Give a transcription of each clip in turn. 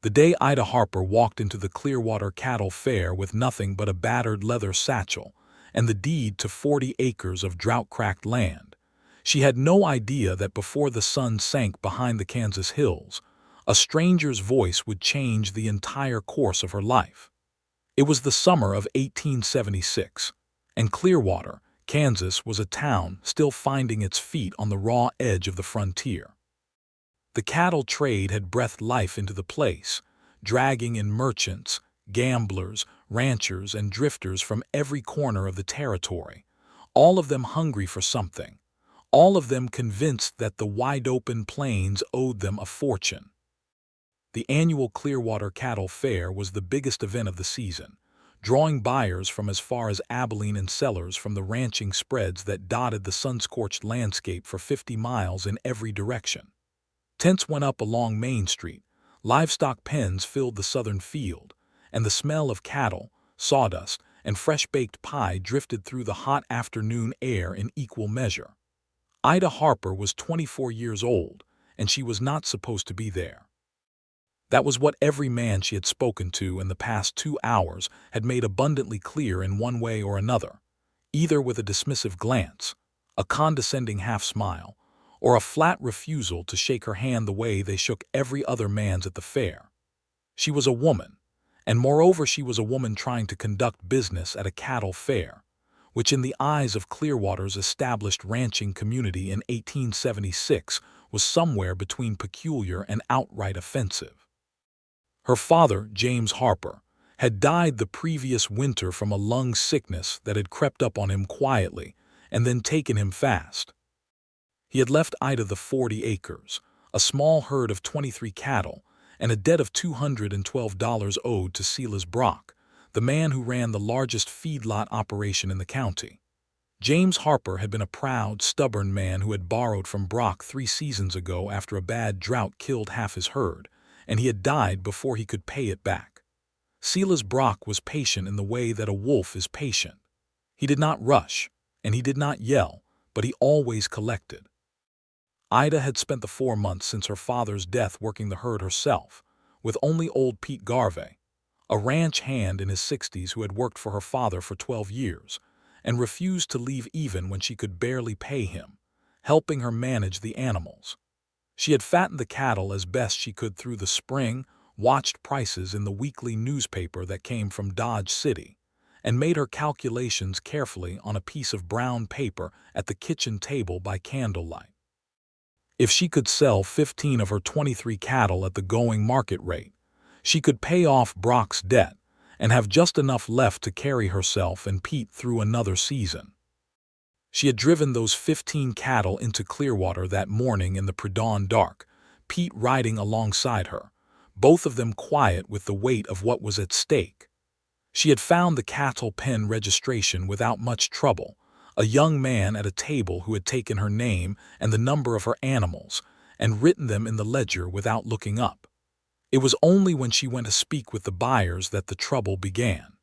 The day Ida Harper walked into the Clearwater Cattle Fair with nothing but a battered leather satchel and the deed to 40 acres of drought-cracked land, she had no idea that before the sun sank behind the Kansas hills, a stranger's voice would change the entire course of her life. It was the summer of 1876, and Clearwater, Kansas, was a town still finding its feet on the raw edge of the frontier. The cattle trade had breathed life into the place, dragging in merchants, gamblers, ranchers, and drifters from every corner of the territory, all of them hungry for something, all of them convinced that the wide-open plains owed them a fortune. The annual Clearwater Cattle Fair was the biggest event of the season, drawing buyers from as far as Abilene and sellers from the ranching spreads that dotted the sun-scorched landscape for 50 miles in every direction. Tents went up along Main Street, livestock pens filled the southern field, and the smell of cattle, sawdust, and fresh-baked pie drifted through the hot afternoon air in equal measure. Ida Harper was 24 years old, and she was not supposed to be there. That was what every man she had spoken to in the past 2 hours had made abundantly clear in one way or another, either with a dismissive glance, a condescending half-smile, or a flat refusal to shake her hand the way they shook every other man's at the fair. She was a woman, and moreover she was a woman trying to conduct business at a cattle fair, which in the eyes of Clearwater's established ranching community in 1876 was somewhere between peculiar and outright offensive. Her father, James Harper, had died the previous winter from a lung sickness that had crept up on him quietly and then taken him fast. He had left Ida the 40 acres, a small herd of 23 cattle, and a debt of $212 owed to Silas Brock, the man who ran the largest feedlot operation in the county. James Harper had been a proud, stubborn man who had borrowed from Brock 3 seasons ago after a bad drought killed half his herd, and he had died before he could pay it back. Silas Brock was patient in the way that a wolf is patient. He did not rush, and he did not yell, but he always collected. Ida had spent the 4 months since her father's death working the herd herself, with only old Pete Garvey, a ranch hand in his 60s who had worked for her father for 12 years, and refused to leave even when she could barely pay him, helping her manage the animals. She had fattened the cattle as best she could through the spring, watched prices in the weekly newspaper that came from Dodge City, and made her calculations carefully on a piece of brown paper at the kitchen table by candlelight. If she could sell 15 of her 23 cattle at the going market rate, she could pay off Brock's debt and have just enough left to carry herself and Pete through another season. She had driven those 15 cattle into Clearwater that morning in the pre-dawn dark, Pete riding alongside her, both of them quiet with the weight of what was at stake. She had found the cattle pen registration without much trouble, a young man at a table who had taken her name and the number of her animals and written them in the ledger without looking up. It was only when she went to speak with the buyers that the trouble began.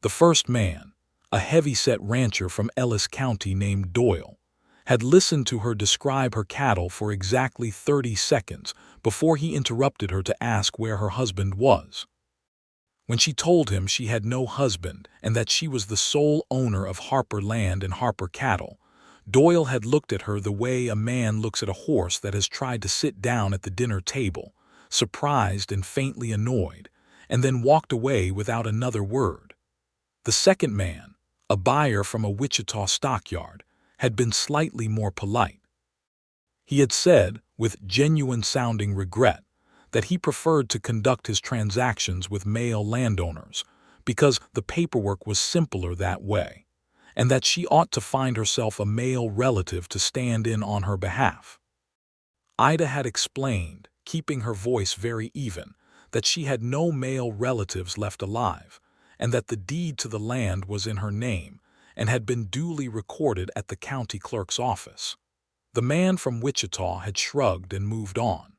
The first man, a heavy-set rancher from Ellis County named Doyle, had listened to her describe her cattle for exactly 30 seconds before he interrupted her to ask where her husband was. When she told him she had no husband and that she was the sole owner of Harper land and Harper cattle, Doyle had looked at her the way a man looks at a horse that has tried to sit down at the dinner table, surprised and faintly annoyed, and then walked away without another word. The second man, a buyer from a Wichita stockyard, had been slightly more polite. He had said, with genuine-sounding regret, that he preferred to conduct his transactions with male landowners because the paperwork was simpler that way, and that she ought to find herself a male relative to stand in on her behalf. Ida had explained, keeping her voice very even, that she had no male relatives left alive, and that the deed to the land was in her name and had been duly recorded at the county clerk's office. The man from Wichita had shrugged and moved on.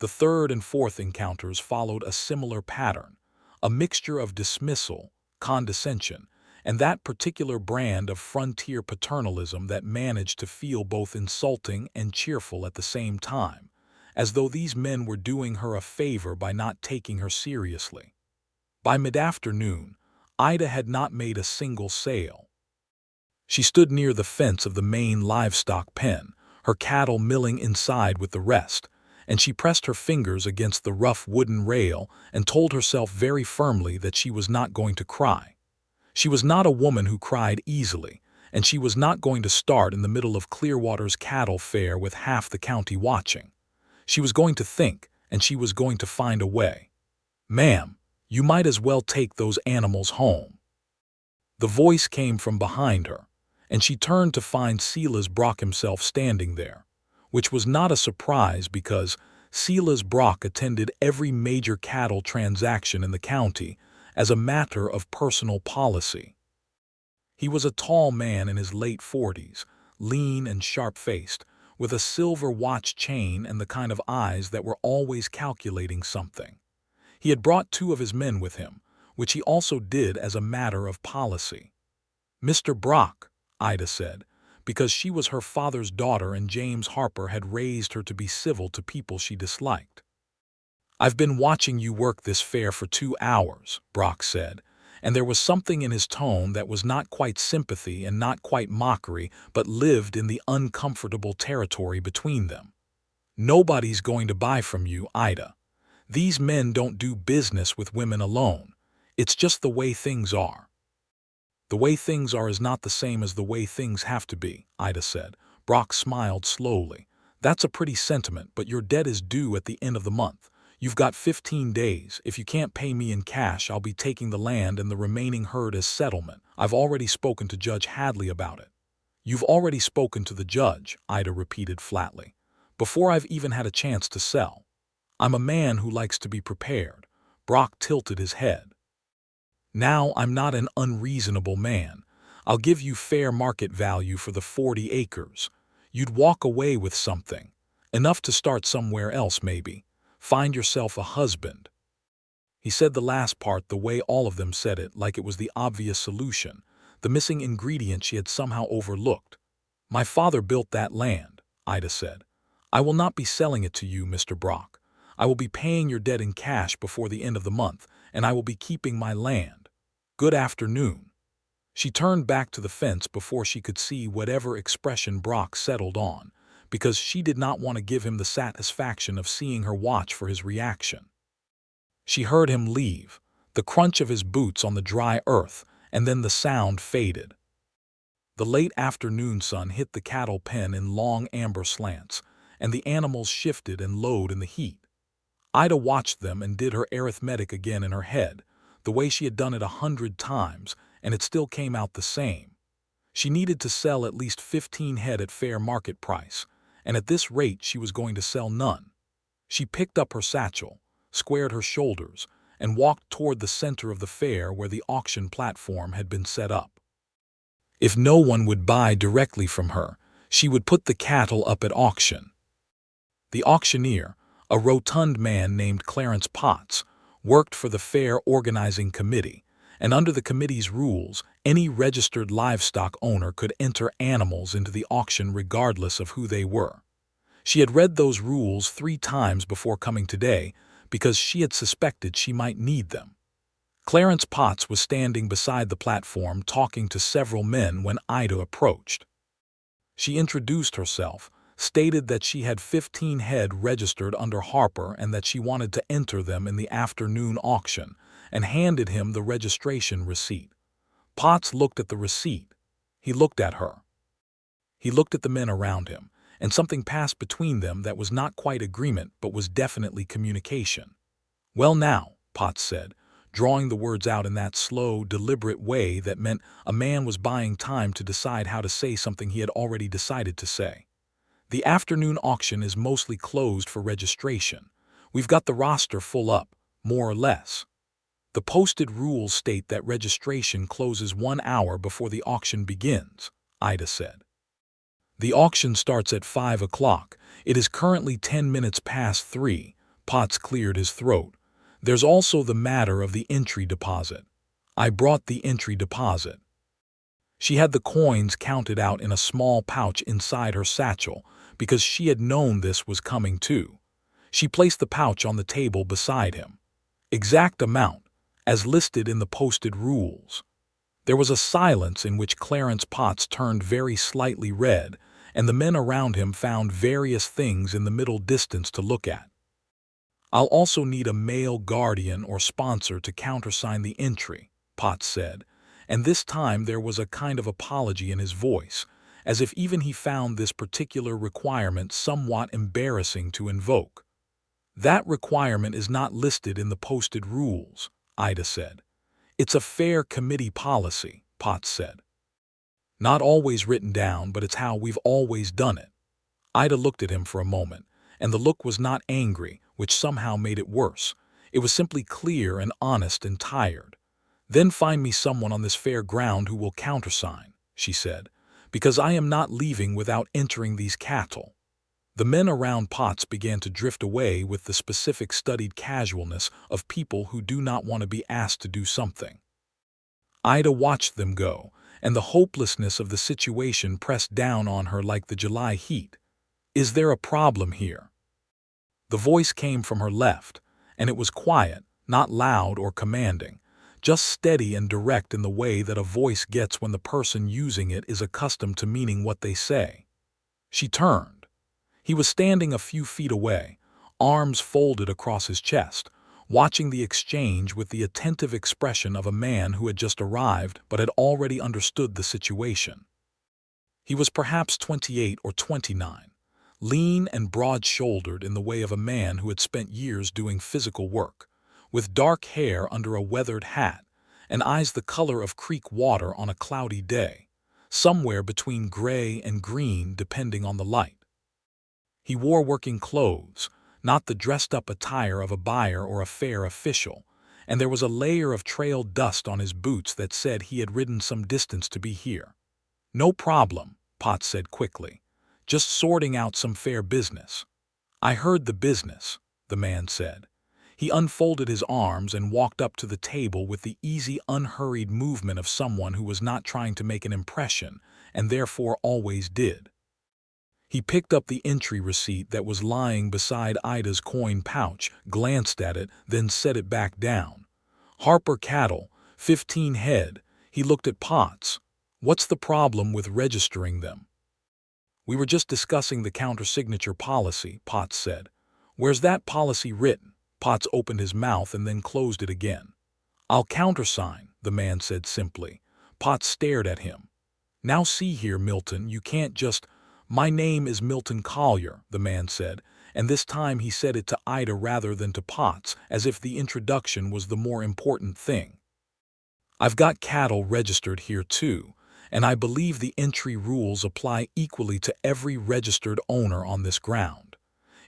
The third and fourth encounters followed a similar pattern, a mixture of dismissal, condescension, and that particular brand of frontier paternalism that managed to feel both insulting and cheerful at the same time, as though these men were doing her a favor by not taking her seriously. By mid-afternoon, Ida had not made a single sale. She stood near the fence of the main livestock pen, her cattle milling inside with the rest, and she pressed her fingers against the rough wooden rail and told herself very firmly that she was not going to cry. She was not a woman who cried easily, and she was not going to start in the middle of Clearwater's cattle fair with half the county watching. She was going to think, and she was going to find a way. "Ma'am, you might as well take those animals home." The voice came from behind her, and she turned to find Silas Brock himself standing there, which was not a surprise because Silas Brock attended every major cattle transaction in the county as a matter of personal policy. He was a tall man in his late 40s, lean and sharp-faced, with a silver watch chain and the kind of eyes that were always calculating something. He had brought 2 of his men with him, which he also did as a matter of policy. "Mr. Brock," Ida said, because she was her father's daughter and James Harper had raised her to be civil to people she disliked. "I've been watching you work this fair for 2 hours," Brock said, and there was something in his tone that was not quite sympathy and not quite mockery, but lived in the uncomfortable territory between them. "Nobody's going to buy from you, Ida. These men don't do business with women alone. It's just the way things are." "The way things are is not the same as the way things have to be," Ida said. Brock smiled slowly. "That's a pretty sentiment, but your debt is due at the end of the month. You've got 15 days. If you can't pay me in cash, I'll be taking the land and the remaining herd as settlement. I've already spoken to Judge Hadley about it." "You've already spoken to the judge," Ida repeated flatly, "before I've even had a chance to sell. I'm a man who likes to be prepared." Brock tilted his head. "Now, I'm not an unreasonable man. I'll give you fair market value for the 40 acres. You'd walk away with something. Enough to start somewhere else maybe. Find yourself a husband." He said the last part the way all of them said it, like it was the obvious solution, the missing ingredient she had somehow overlooked. "My father built that land," Ida said. "I will not be selling it to you, Mr. Brock. I will be paying your debt in cash before the end of the month, and I will be keeping my land. Good afternoon." She turned back to the fence before she could see whatever expression Brock settled on, because she did not want to give him the satisfaction of seeing her watch for his reaction. She heard him leave, the crunch of his boots on the dry earth, and then the sound faded. The late afternoon sun hit the cattle pen in long amber slants, and the animals shifted and lowed in the heat. Ida watched them and did her arithmetic again in her head, the way she had done it 100 times, and it still came out the same. She needed to sell at least 15 head at fair market price, and at this rate she was going to sell none. She picked up her satchel, squared her shoulders, and walked toward the center of the fair where the auction platform had been set up. If no one would buy directly from her, she would put the cattle up at auction. The auctioneer, a rotund man named Clarence Potts, worked for the fair organizing committee, and under the committee's rules, any registered livestock owner could enter animals into the auction regardless of who they were. She had read those rules 3 times before coming today because she had suspected she might need them. Clarence Potts was standing beside the platform talking to several men when Ida approached. She introduced herself, stated that she had 15 head registered under Harper and that she wanted to enter them in the afternoon auction, and handed him the registration receipt. Potts looked at the receipt. He looked at her. He looked at the men around him, and something passed between them that was not quite agreement but was definitely communication. "Well now," Potts said, drawing the words out in that slow, deliberate way that meant a man was buying time to decide how to say something he had already decided to say. "The afternoon auction is mostly closed for registration. We've got the roster full up, more or less. The posted rules state that registration closes 1 hour before the auction begins," Ida said. "The auction starts at 5 o'clock. It is currently 10 minutes past 3. Potts cleared his throat. "There's also the matter of the entry deposit. I brought the entry deposit." She had the coins counted out in a small pouch inside her satchel because she had known this was coming too. She placed the pouch on the table beside him. Exact amount, as listed in the posted rules. There was a silence in which Clarence Potts turned very slightly red, and the men around him found various things in the middle distance to look at. "I'll also need a male guardian or sponsor to countersign the entry," Potts said, and this time there was a kind of apology in his voice, as if even he found this particular requirement somewhat embarrassing to invoke. "That requirement is not listed in the posted rules," Ida said. "It's a fair committee policy," Potts said. "Not always written down, but it's how we've always done it." Ida looked at him for a moment, and the look was not angry, which somehow made it worse. It was simply clear and honest and tired. "Then find me someone on this fair ground who will countersign," she said, "because I am not leaving without entering these cattle." The men around Potts began to drift away with the specific studied casualness of people who do not want to be asked to do something. Ida watched them go, and the hopelessness of the situation pressed down on her like the July heat. "Is there a problem here?" The voice came from her left, and it was quiet, not loud or commanding, just steady and direct in the way that a voice gets when the person using it is accustomed to meaning what they say. She turned. He was standing a few feet away, arms folded across his chest, watching the exchange with the attentive expression of a man who had just arrived but had already understood the situation. He was perhaps 28 or 29, lean and broad-shouldered in the way of a man who had spent years doing physical work, with dark hair under a weathered hat and eyes the color of creek water on a cloudy day, somewhere between gray and green depending on the light. He wore working clothes, not the dressed-up attire of a buyer or a fair official, and there was a layer of trailed dust on his boots that said he had ridden some distance to be here. "No problem," Potts said quickly. "Just sorting out some fair business." "I heard the business," the man said. He unfolded his arms and walked up to the table with the easy, unhurried movement of someone who was not trying to make an impression, and therefore always did. He picked up the entry receipt that was lying beside Ida's coin pouch, glanced at it, then set it back down. "Harper cattle, 15 head." He looked at Potts. "What's the problem with registering them?" "We were just discussing the countersignature policy," Potts said. "Where's that policy written?" Potts opened his mouth and then closed it again. "I'll countersign," the man said simply. Potts stared at him. "Now see here, Milton, you can't just—" "My name is Milton Collier," the man said, and this time he said it to Ida rather than to Potts, as if the introduction was the more important thing. "I've got cattle registered here too, and I believe the entry rules apply equally to every registered owner on this ground.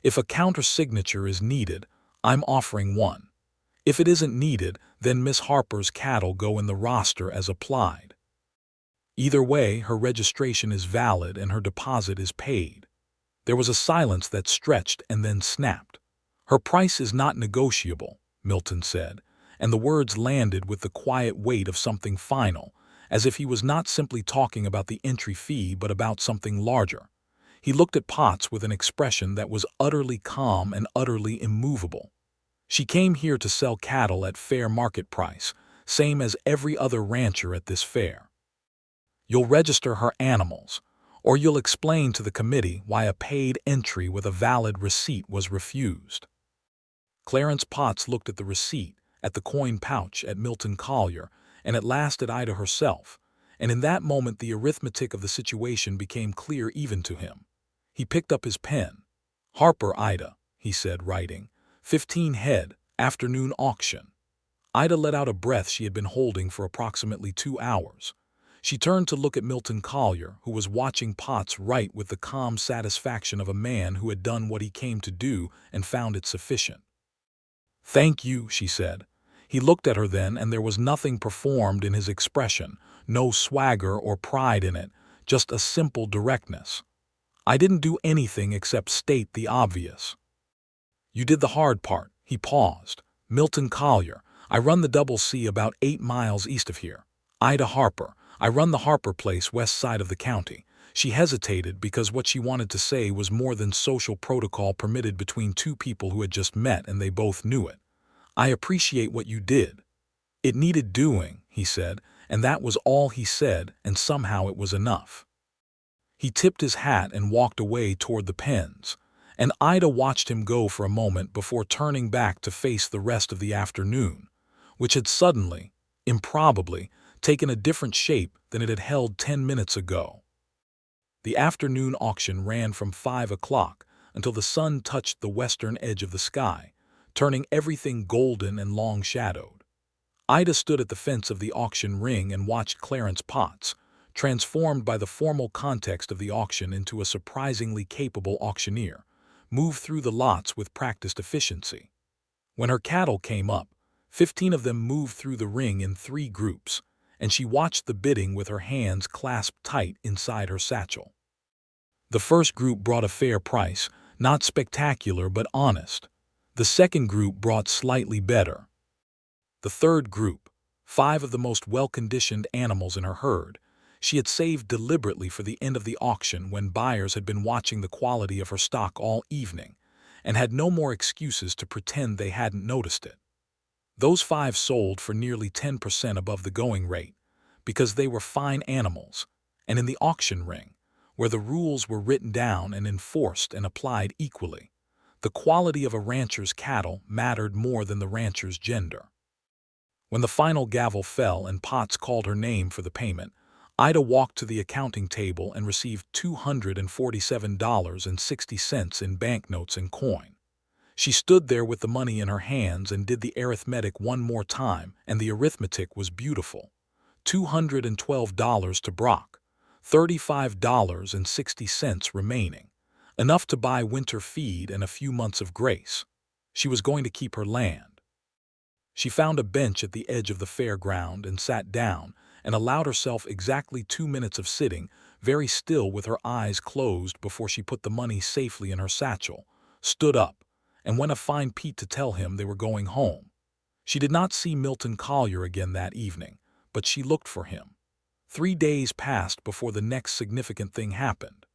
If a countersignature is needed, I'm offering one. If it isn't needed, then Miss Harper's cattle go in the roster as applied. Either way, her registration is valid and her deposit is paid." There was a silence that stretched and then snapped. "Her price is not negotiable," Milton said, and the words landed with the quiet weight of something final, as if he was not simply talking about the entry fee but about something larger. He looked at Potts with an expression that was utterly calm and utterly immovable. "She came here to sell cattle at fair market price, same as every other rancher at this fair. You'll register her animals, or you'll explain to the committee why a paid entry with a valid receipt was refused." Clarence Potts looked at the receipt, at the coin pouch, at Milton Collier, and at last at Ida herself, and in that moment the arithmetic of the situation became clear even to him. He picked up his pen. "Harper Ida," he said, writing, 15 head, afternoon auction." Ida let out a breath she had been holding for approximately 2 hours. She turned to look at Milton Collier, who was watching Potts write with the calm satisfaction of a man who had done what he came to do and found it sufficient. "Thank you," she said. He looked at her then, and there was nothing performed in his expression, no swagger or pride in it, just a simple directness. "I didn't do anything except state the obvious." "You did the hard part." He paused. "Milton Collier. I run the Double C about 8 miles east of here. Ida Harper. I run the Harper place west side of the county. She hesitated because what she wanted to say was more than social protocol permitted between two people who had just met, and they both knew it. "I appreciate what you did. It needed doing," he said, and that was all he said, and somehow it was enough. He tipped his hat and walked away toward the pens, and Ida watched him go for a moment before turning back to face the rest of the afternoon, which had suddenly, improbably, taken a different shape than it had held 10 minutes ago. The afternoon auction ran from 5 o'clock until the sun touched the western edge of the sky, turning everything golden and long-shadowed. Ida stood at the fence of the auction ring and watched Clarence Potts, transformed by the formal context of the auction into a surprisingly capable auctioneer, move through the lots with practiced efficiency. When her cattle came up, 15 of them moved through the ring in 3 groups, and she watched the bidding with her hands clasped tight inside her satchel. The first group brought a fair price, not spectacular but honest. The second group brought slightly better. The third group, 5 of the most well-conditioned animals in her herd, she had saved deliberately for the end of the auction when buyers had been watching the quality of her stock all evening and had no more excuses to pretend they hadn't noticed it. Those 5 sold for nearly 10% above the going rate because they were fine animals, and in the auction ring, where the rules were written down and enforced and applied equally, the quality of a rancher's cattle mattered more than the rancher's gender. When the final gavel fell and Potts called her name for the payment, Ida walked to the accounting table and received $247.60 in banknotes and coin. She stood there with the money in her hands and did the arithmetic one more time, and the arithmetic was beautiful. $212 to Brock, $35.60 remaining, enough to buy winter feed and a few months of grace. She was going to keep her land. She found a bench at the edge of the fairground and sat down and allowed herself exactly 2 minutes of sitting, very still with her eyes closed before she put the money safely in her satchel, stood up, and went to find Pete to tell him they were going home. She did not see Milton Collier again that evening, but she looked for him. 3 days passed before the next significant thing happened.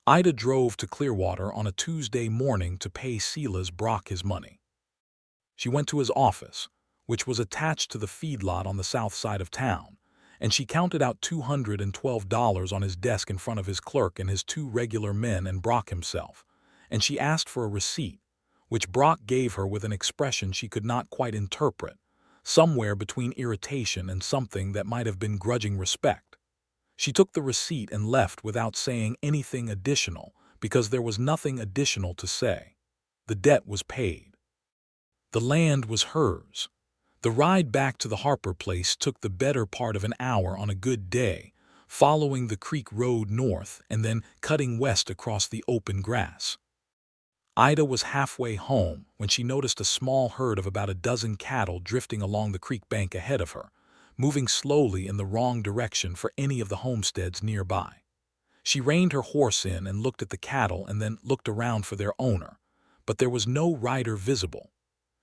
Ida drove to Clearwater on a Tuesday morning to pay Silas Brock his money. She went to his office, which was attached to the feedlot on the south side of town, and she counted out $212 on his desk in front of his clerk and his 2 regular men and Brock himself, and she asked for a receipt, which Brock gave her with an expression she could not quite interpret, somewhere between irritation and something that might have been grudging respect. She took the receipt and left without saying anything additional because there was nothing additional to say. The debt was paid. The land was hers. The ride back to the Harper place took the better part of an hour on a good day, following the creek road north and then cutting west across the open grass. Ida was halfway home when she noticed a small herd of about a dozen cattle drifting along the creek bank ahead of her, moving slowly in the wrong direction for any of the homesteads nearby. She reined her horse in and looked at the cattle and then looked around for their owner, but there was no rider visible.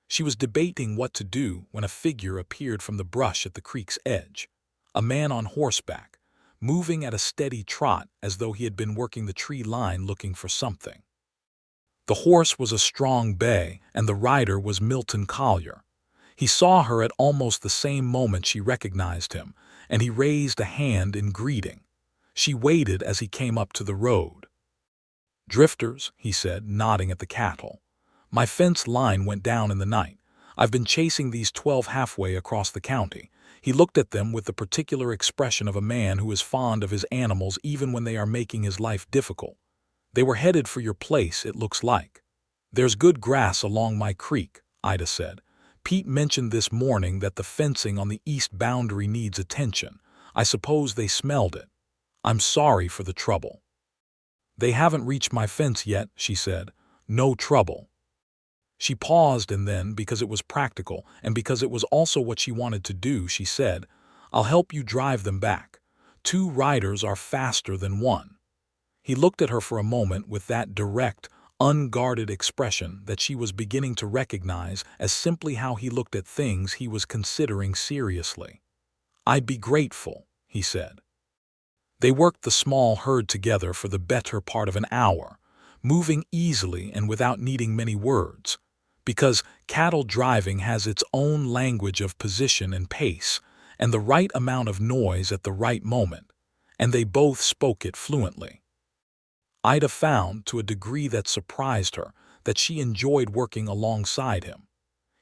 She was debating what to do when a figure appeared from the brush at the creek's edge, a man on horseback, moving at a steady trot as though he had been working the tree line looking for something. The horse was a strong bay, and the rider was Milton Collier. He saw her at almost the same moment she recognized him, and he raised a hand in greeting. She waited as he came up to the road. "Drifters," he said, nodding at the cattle. "My fence line went down in the night. I've been chasing these 12 halfway across the county." He looked at them with the particular expression of a man who is fond of his animals even when they are making his life difficult. "They were headed for your place, it looks like." "There's good grass along my creek," Ida said. "Pete mentioned this morning that the fencing on the east boundary needs attention. I suppose they smelled it. I'm sorry for the trouble." "They haven't reached my fence yet," she said. "No trouble." She paused, and then, because it was practical and because it was also what she wanted to do, she said, "I'll help you drive them back. 2 riders are faster than 1. He looked at her for a moment with that direct, unguarded expression that she was beginning to recognize as simply how he looked at things he was considering seriously. "I'd be grateful," he said. They worked the small herd together for the better part of an hour, moving easily and without needing many words, because cattle driving has its own language of position and pace, and the right amount of noise at the right moment, and they both spoke it fluently. Ida found, to a degree that surprised her, that she enjoyed working alongside him.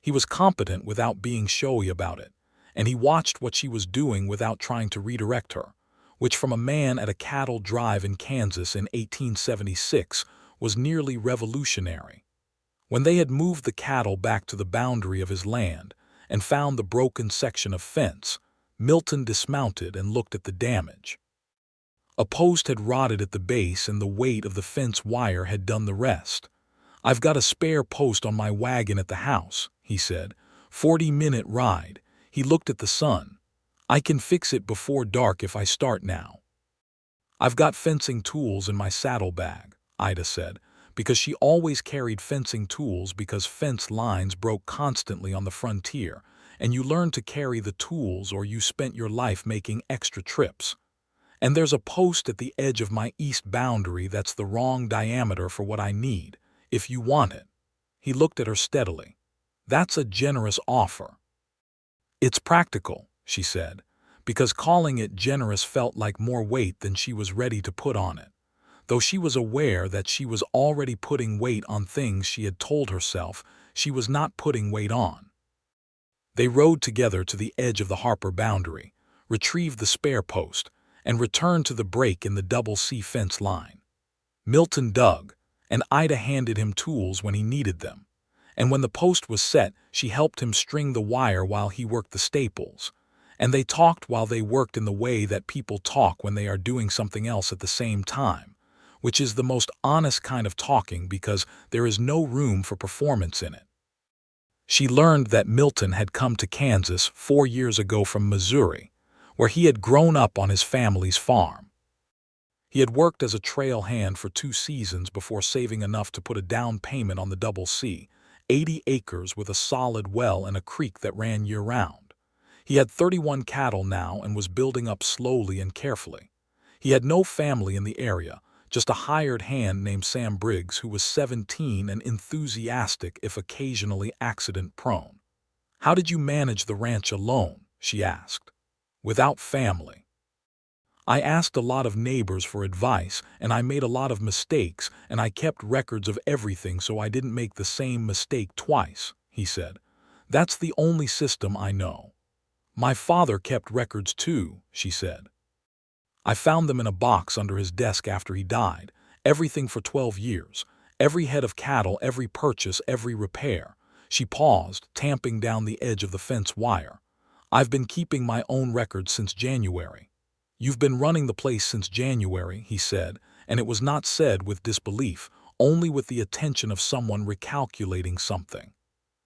He was competent without being showy about it, and he watched what she was doing without trying to redirect her, which from a man at a cattle drive in Kansas in 1876 was nearly revolutionary. When they had moved the cattle back to the boundary of his land and found the broken section of fence, Milton dismounted and looked at the damage. A post had rotted at the base and the weight of the fence wire had done the rest. "I've got a spare post on my wagon at the house," he said. 40-minute ride. He looked at the sun. "I can fix it before dark if I start now." "I've got fencing tools in my saddlebag," Ida said, because she always carried fencing tools because fence lines broke constantly on the frontier, and you learned to carry the tools or you spent your life making extra trips. "And there's a post at the edge of my east boundary that's the wrong diameter for what I need, if you want it." He looked at her steadily. "That's a generous offer." "It's practical," she said, because calling it generous felt like more weight than she was ready to put on it, though she was aware that she was already putting weight on things she had told herself she was not putting weight on. They rode together to the edge of the Harper boundary, retrieved the spare post, and returned to the break in the double C fence line. Milton dug, and Ida handed him tools when he needed them, and when the post was set, she helped him string the wire while he worked the staples, and they talked while they worked in the way that people talk when they are doing something else at the same time, which is the most honest kind of talking because there is no room for performance in it. She learned that Milton had come to Kansas 4 years ago from Missouri, where he had grown up on his family's farm. He had worked as a trail hand for 2 seasons before saving enough to put a down payment on the Double C, 80 acres with a solid well and a creek that ran year-round. He had 31 cattle now and was building up slowly and carefully. He had no family in the area, just a hired hand named Sam Briggs who was 17 and enthusiastic if occasionally accident-prone. "How did you manage the ranch alone?" she asked. "Without family." "I asked a lot of neighbors for advice, and I made a lot of mistakes, and I kept records of everything so I didn't make the same mistake twice," he said. "That's the only system I know." "My father kept records too," she said. "I found them in a box under his desk after he died, everything for 12 years, every head of cattle, every purchase, every repair." She paused, tamping down the edge of the fence wire. "I've been keeping my own records since January." "You've been running the place since January," he said, and it was not said with disbelief, only with the attention of someone recalculating something.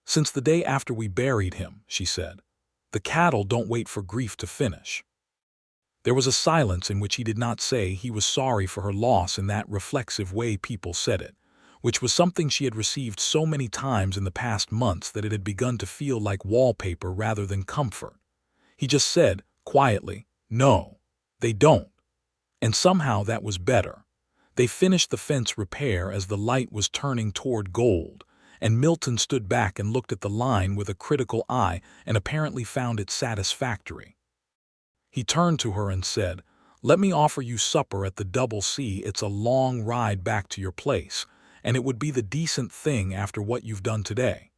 "Since the day after we buried him," she said. "The cattle don't wait for grief to finish." There was a silence in which he did not say he was sorry for her loss in that reflexive way people said it, which was something she had received so many times in the past months that it had begun to feel like wallpaper rather than comfort. He just said, quietly, "No, they don't." And somehow that was better. They finished the fence repair as the light was turning toward gold, and Milton stood back and looked at the line with a critical eye and apparently found it satisfactory. He turned to her and said, "Let me offer you supper at the Double C. It's a long ride back to your place, and it would be the decent thing after what you've done today."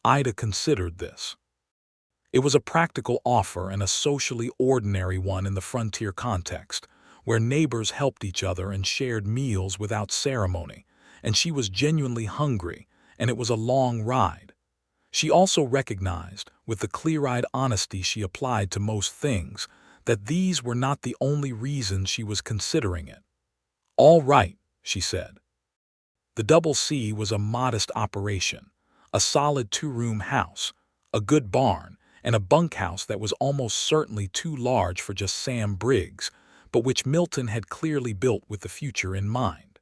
Ida considered this. It was a practical offer and a socially ordinary one in the frontier context, where neighbors helped each other and shared meals without ceremony, and she was genuinely hungry, and it was a long ride. She also recognized, with the clear-eyed honesty she applied to most things, that these were not the only reasons she was considering it. "All right," she said. The Double C was a modest operation, a solid 2-room house, a good barn, and a bunkhouse that was almost certainly too large for just Sam Briggs, but which Milton had clearly built with the future in mind.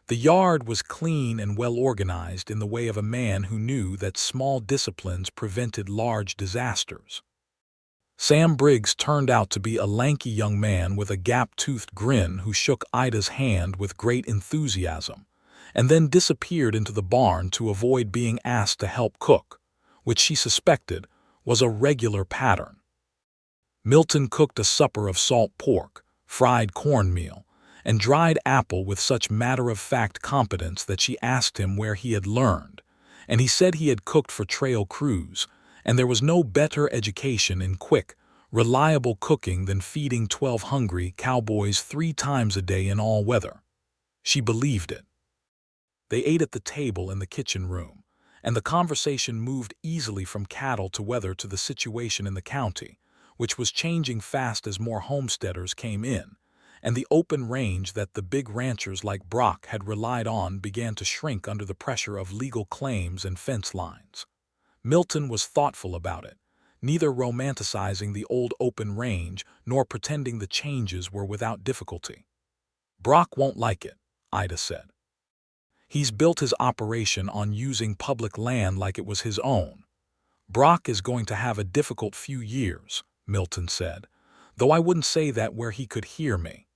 The yard was clean and well organized in the way of a man who knew that small disciplines prevented large disasters. Sam Briggs turned out to be a lanky young man with a gap-toothed grin who shook Ida's hand with great enthusiasm, and then disappeared into the barn to avoid being asked to help cook, which she suspected was a regular pattern. Milton cooked a supper of salt pork, fried cornmeal, and dried apple with such matter-of-fact competence that she asked him where he had learned, and he said he had cooked for trail crews, and there was no better education in quick, reliable cooking than feeding 12 hungry cowboys 3 times a day in all weather. She believed it. They ate at the table in the kitchen room, and the conversation moved easily from cattle to weather to the situation in the county, which was changing fast as more homesteaders came in, and the open range that the big ranchers like Brock had relied on began to shrink under the pressure of legal claims and fence lines. Milton was thoughtful about it, neither romanticizing the old open range nor pretending the changes were without difficulty. "Brock won't like it," Ida said. "He's built his operation on using public land like it was his own. Brock is going to have a difficult few years," Milton said, "though I wouldn't say that where he could hear me."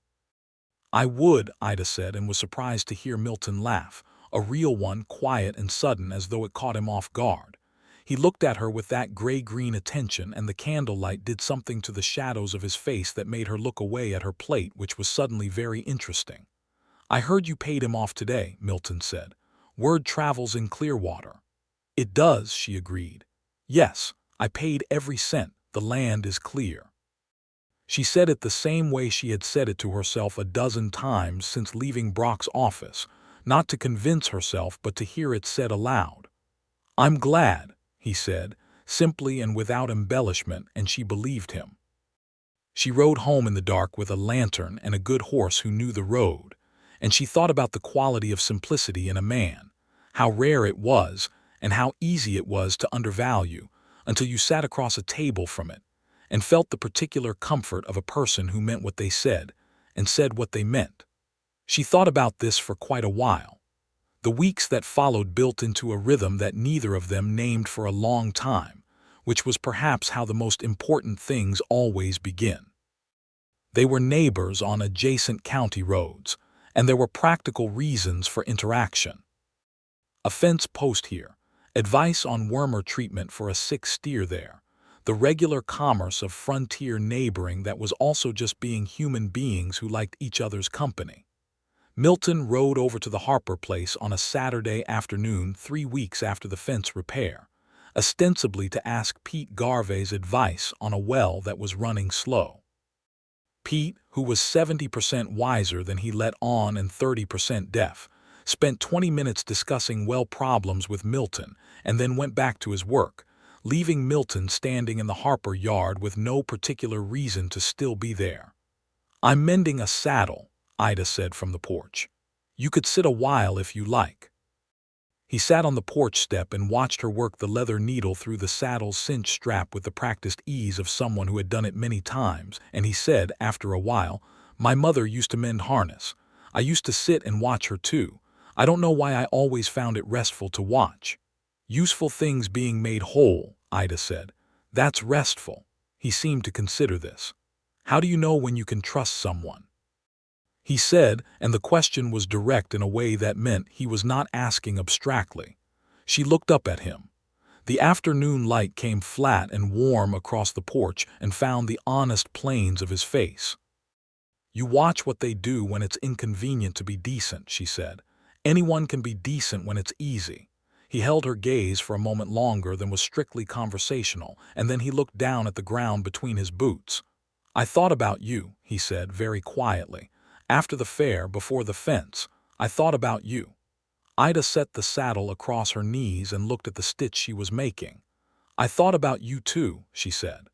"I would," Ida said, and was surprised to hear Milton laugh, a real one, quiet and sudden as though it caught him off guard. He looked at her with that gray-green attention, and the candlelight did something to the shadows of his face that made her look away at her plate, which was suddenly very interesting. "I heard you paid him off today," Milton said. "Word travels in Clearwater." "It does," she agreed. "Yes, I paid every cent. The land is clear." She said it the same way she had said it to herself a dozen times since leaving Brock's office, not to convince herself but to hear it said aloud. "I'm glad," he said, simply and without embellishment, and she believed him. She rode home in the dark with a lantern and a good horse who knew the road, and she thought about the quality of simplicity in a man, how rare it was, and how easy it was to undervalue, until you sat across a table from it, and felt the particular comfort of a person who meant what they said, and said what they meant. She thought about this for quite a while. The weeks that followed built into a rhythm that neither of them named for a long time, which was perhaps how the most important things always begin. They were neighbors on adjacent county roads, and there were practical reasons for interaction. A fence post here, advice on wormer treatment for a sick steer there, the regular commerce of frontier neighboring that was also just being human beings who liked each other's company. Milton rode over to the Harper place on a Saturday afternoon 3 weeks after the fence repair, ostensibly to ask Pete Garvey's advice on a well that was running slow. Pete, who was 70% wiser than he let on and 30% deaf, spent 20 minutes discussing well problems with Milton and then went back to his work, leaving Milton standing in the Harper yard with no particular reason to still be there. "I'm mending a saddle," Ida said from the porch. "You could sit a while if you like." He sat on the porch step and watched her work the leather needle through the saddle's cinch strap with the practiced ease of someone who had done it many times, and he said, after a while, "My mother used to mend harness. I used to sit and watch her too. I don't know why I always found it restful to watch." "Useful things being made whole," Ida said. "That's restful." He seemed to consider this. "How do you know when you can trust someone?" He said, and the question was direct in a way that meant he was not asking abstractly. She looked up at him. The afternoon light came flat and warm across the porch and found the honest planes of his face. "You watch what they do when it's inconvenient to be decent," she said. "Anyone can be decent when it's easy." He held her gaze for a moment longer than was strictly conversational, and then he looked down at the ground between his boots. "I thought about you," he said very quietly. "After the fair, before the fence, I thought about you." Ida set the saddle across her knees and looked at the stitch she was making. "I thought about you too," she said.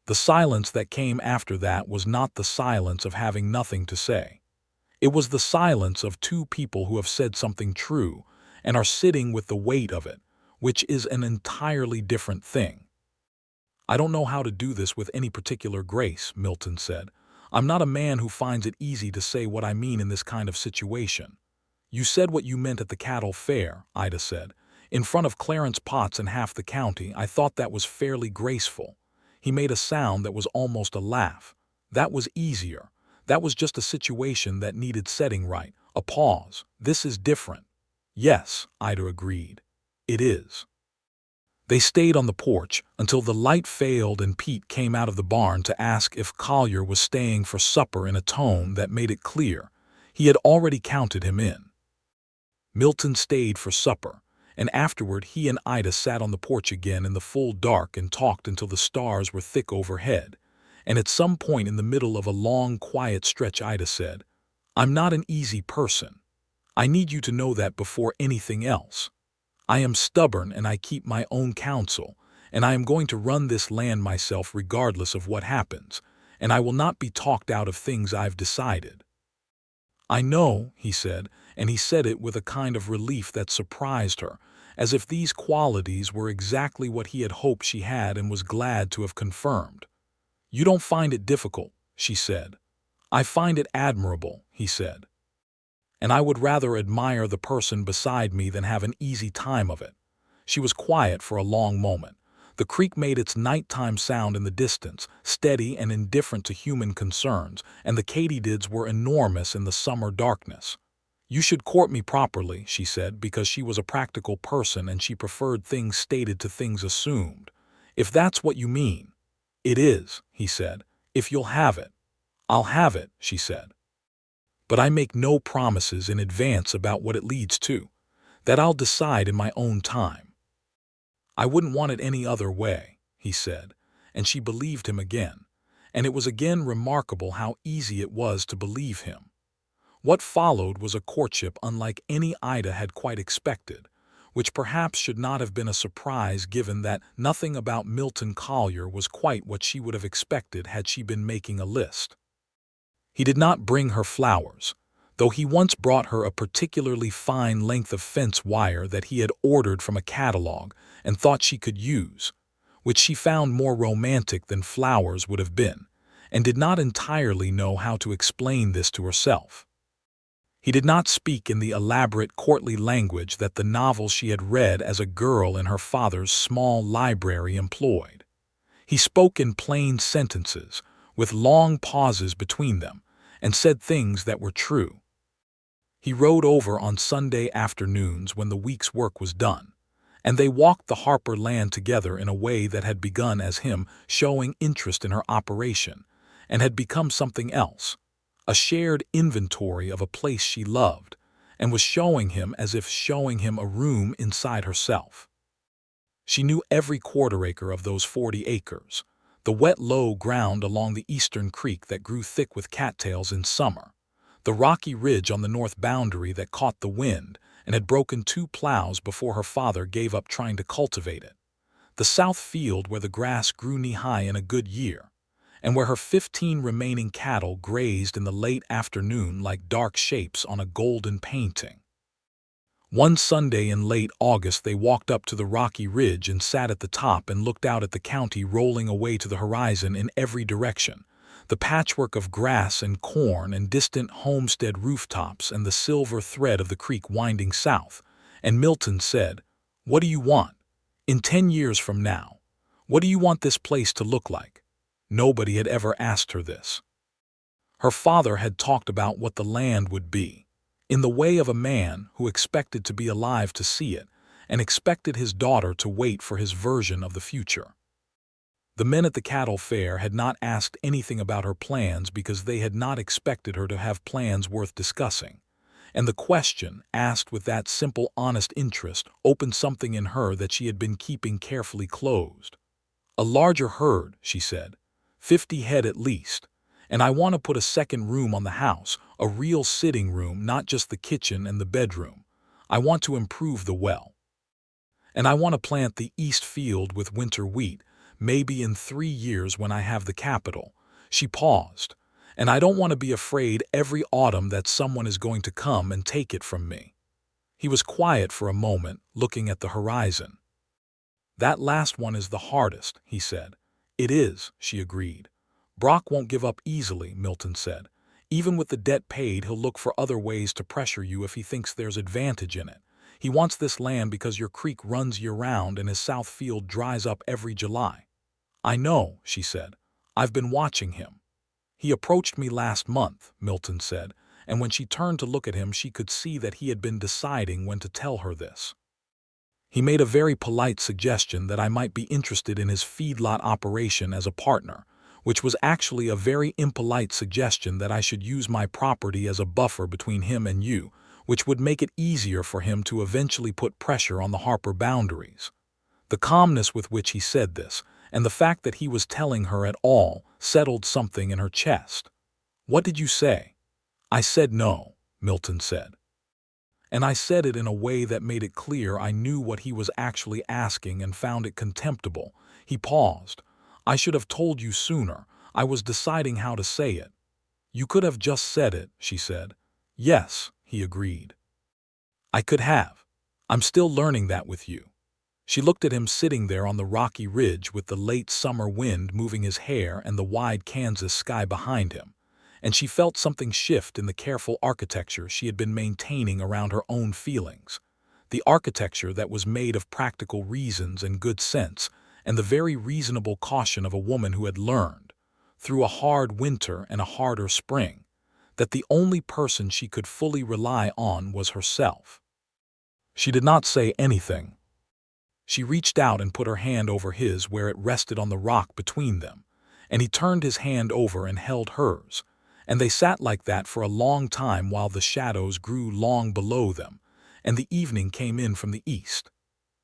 The silence that came after that was not the silence of having nothing to say. It was the silence of two people who have said something true and are sitting with the weight of it, which is an entirely different thing. "I don't know how to do this with any particular grace," Milton said. "I'm not a man who finds it easy to say what I mean in this kind of situation." "You said what you meant at the cattle fair," Ida said. "In front of Clarence Potts and half the county. I thought that was fairly graceful." He made a sound that was almost a laugh. That was easier. That was just a situation that needed setting right. A pause. This is different. Yes, Ida agreed. It is. They stayed on the porch until the light failed and Pete came out of the barn to ask if Collier was staying for supper in a tone that made it clear he had already counted him in. Milton stayed for supper, and afterward he and Ida sat on the porch again in the full dark and talked until the stars were thick overhead, and at some point in the middle of a long, quiet stretch Ida said, "I'm not an easy person. I need you to know that before anything else. I am stubborn and I keep my own counsel, and I am going to run this land myself regardless of what happens, and I will not be talked out of things I've decided." "I know," he said, and he said it with a kind of relief that surprised her, as if these qualities were exactly what he had hoped she had and was glad to have confirmed. "You don't find it difficult," she said. "I find it admirable," he said. "And I would rather admire the person beside me than have an easy time of it." She was quiet for a long moment. The creek made its nighttime sound in the distance, steady and indifferent to human concerns, and the katydids were enormous in the summer darkness. "You should court me properly," she said, because she was a practical person and she preferred things stated to things assumed. "If that's what you mean." "It is," he said. "If you'll have it." "I'll have it," she said. "But I make no promises in advance about what it leads to. That I'll decide in my own time." "I wouldn't want it any other way," he said, and she believed him again, and it was again remarkable how easy it was to believe him. What followed was a courtship unlike any Ida had quite expected, which perhaps should not have been a surprise given that nothing about Milton Collier was quite what she would have expected had she been making a list. He did not bring her flowers, though he once brought her a particularly fine length of fence wire that he had ordered from a catalog and thought she could use, which she found more romantic than flowers would have been, and did not entirely know how to explain this to herself. He did not speak in the elaborate courtly language that the novels she had read as a girl in her father's small library employed. He spoke in plain sentences, with long pauses between them, and said things that were true. He rode over on Sunday afternoons when the week's work was done, and they walked the Harper land together in a way that had begun as him showing interest in her operation, and had become something else, a shared inventory of a place she loved, and was showing him as if showing him a room inside herself. She knew every quarter-acre of those 40 acres, the wet low ground along the eastern creek that grew thick with cattails in summer, the rocky ridge on the north boundary that caught the wind and had broken 2 plows before her father gave up trying to cultivate it, the south field where the grass grew knee-high in a good year, and where her 15 remaining cattle grazed in the late afternoon like dark shapes on a golden painting. One Sunday in late August they walked up to the rocky ridge and sat at the top and looked out at the county rolling away to the horizon in every direction, the patchwork of grass and corn and distant homestead rooftops and the silver thread of the creek winding south, and Milton said, "What do you want? In 10 years from now, what do you want this place to look like?" Nobody had ever asked her this. Her father had talked about what the land would be, in the way of a man who expected to be alive to see it, and expected his daughter to wait for his version of the future. The men at the cattle fair had not asked anything about her plans because they had not expected her to have plans worth discussing, and the question, asked with that simple honest interest, opened something in her that she had been keeping carefully closed. "A larger herd," she said, 50 head at least. And I want to put a second room on the house, a real sitting room, not just the kitchen and the bedroom. I want to improve the well. And I want to plant the east field with winter wheat, maybe in 3 years when I have the capital." She paused. "And I don't want to be afraid every autumn that someone is going to come and take it from me." He was quiet for a moment, looking at the horizon. "That last one is the hardest," he said. "It is," she agreed. "Brock won't give up easily," Milton said. "Even with the debt paid, he'll look for other ways to pressure you if he thinks there's advantage in it. He wants this land because your creek runs year-round and his south field dries up every July." "I know," she said. "I've been watching him." "He approached me last month," Milton said, and when she turned to look at him she could see that he had been deciding when to tell her this. "He made a very polite suggestion that I might be interested in his feedlot operation as a partner, which was actually a very impolite suggestion that I should use my property as a buffer between him and you, which would make it easier for him to eventually put pressure on the Harper boundaries." The calmness with which he said this, and the fact that he was telling her at all, settled something in her chest. "What did you say?" "I said no," Milton said. "And I said it in a way that made it clear I knew what he was actually asking and found it contemptible." He paused. "I should have told you sooner. I was deciding how to say it." "You could have just said it," she said. "Yes," he agreed. "I could have. I'm still learning that with you." She looked at him sitting there on the rocky ridge with the late summer wind moving his hair and the wide Kansas sky behind him, and she felt something shift in the careful architecture she had been maintaining around her own feelings, the architecture that was made of practical reasons and good sense, and the very reasonable caution of a woman who had learned, through a hard winter and a harder spring, that the only person she could fully rely on was herself. She did not say anything. She reached out and put her hand over his where it rested on the rock between them, and he turned his hand over and held hers, and they sat like that for a long time while the shadows grew long below them, and the evening came in from the east.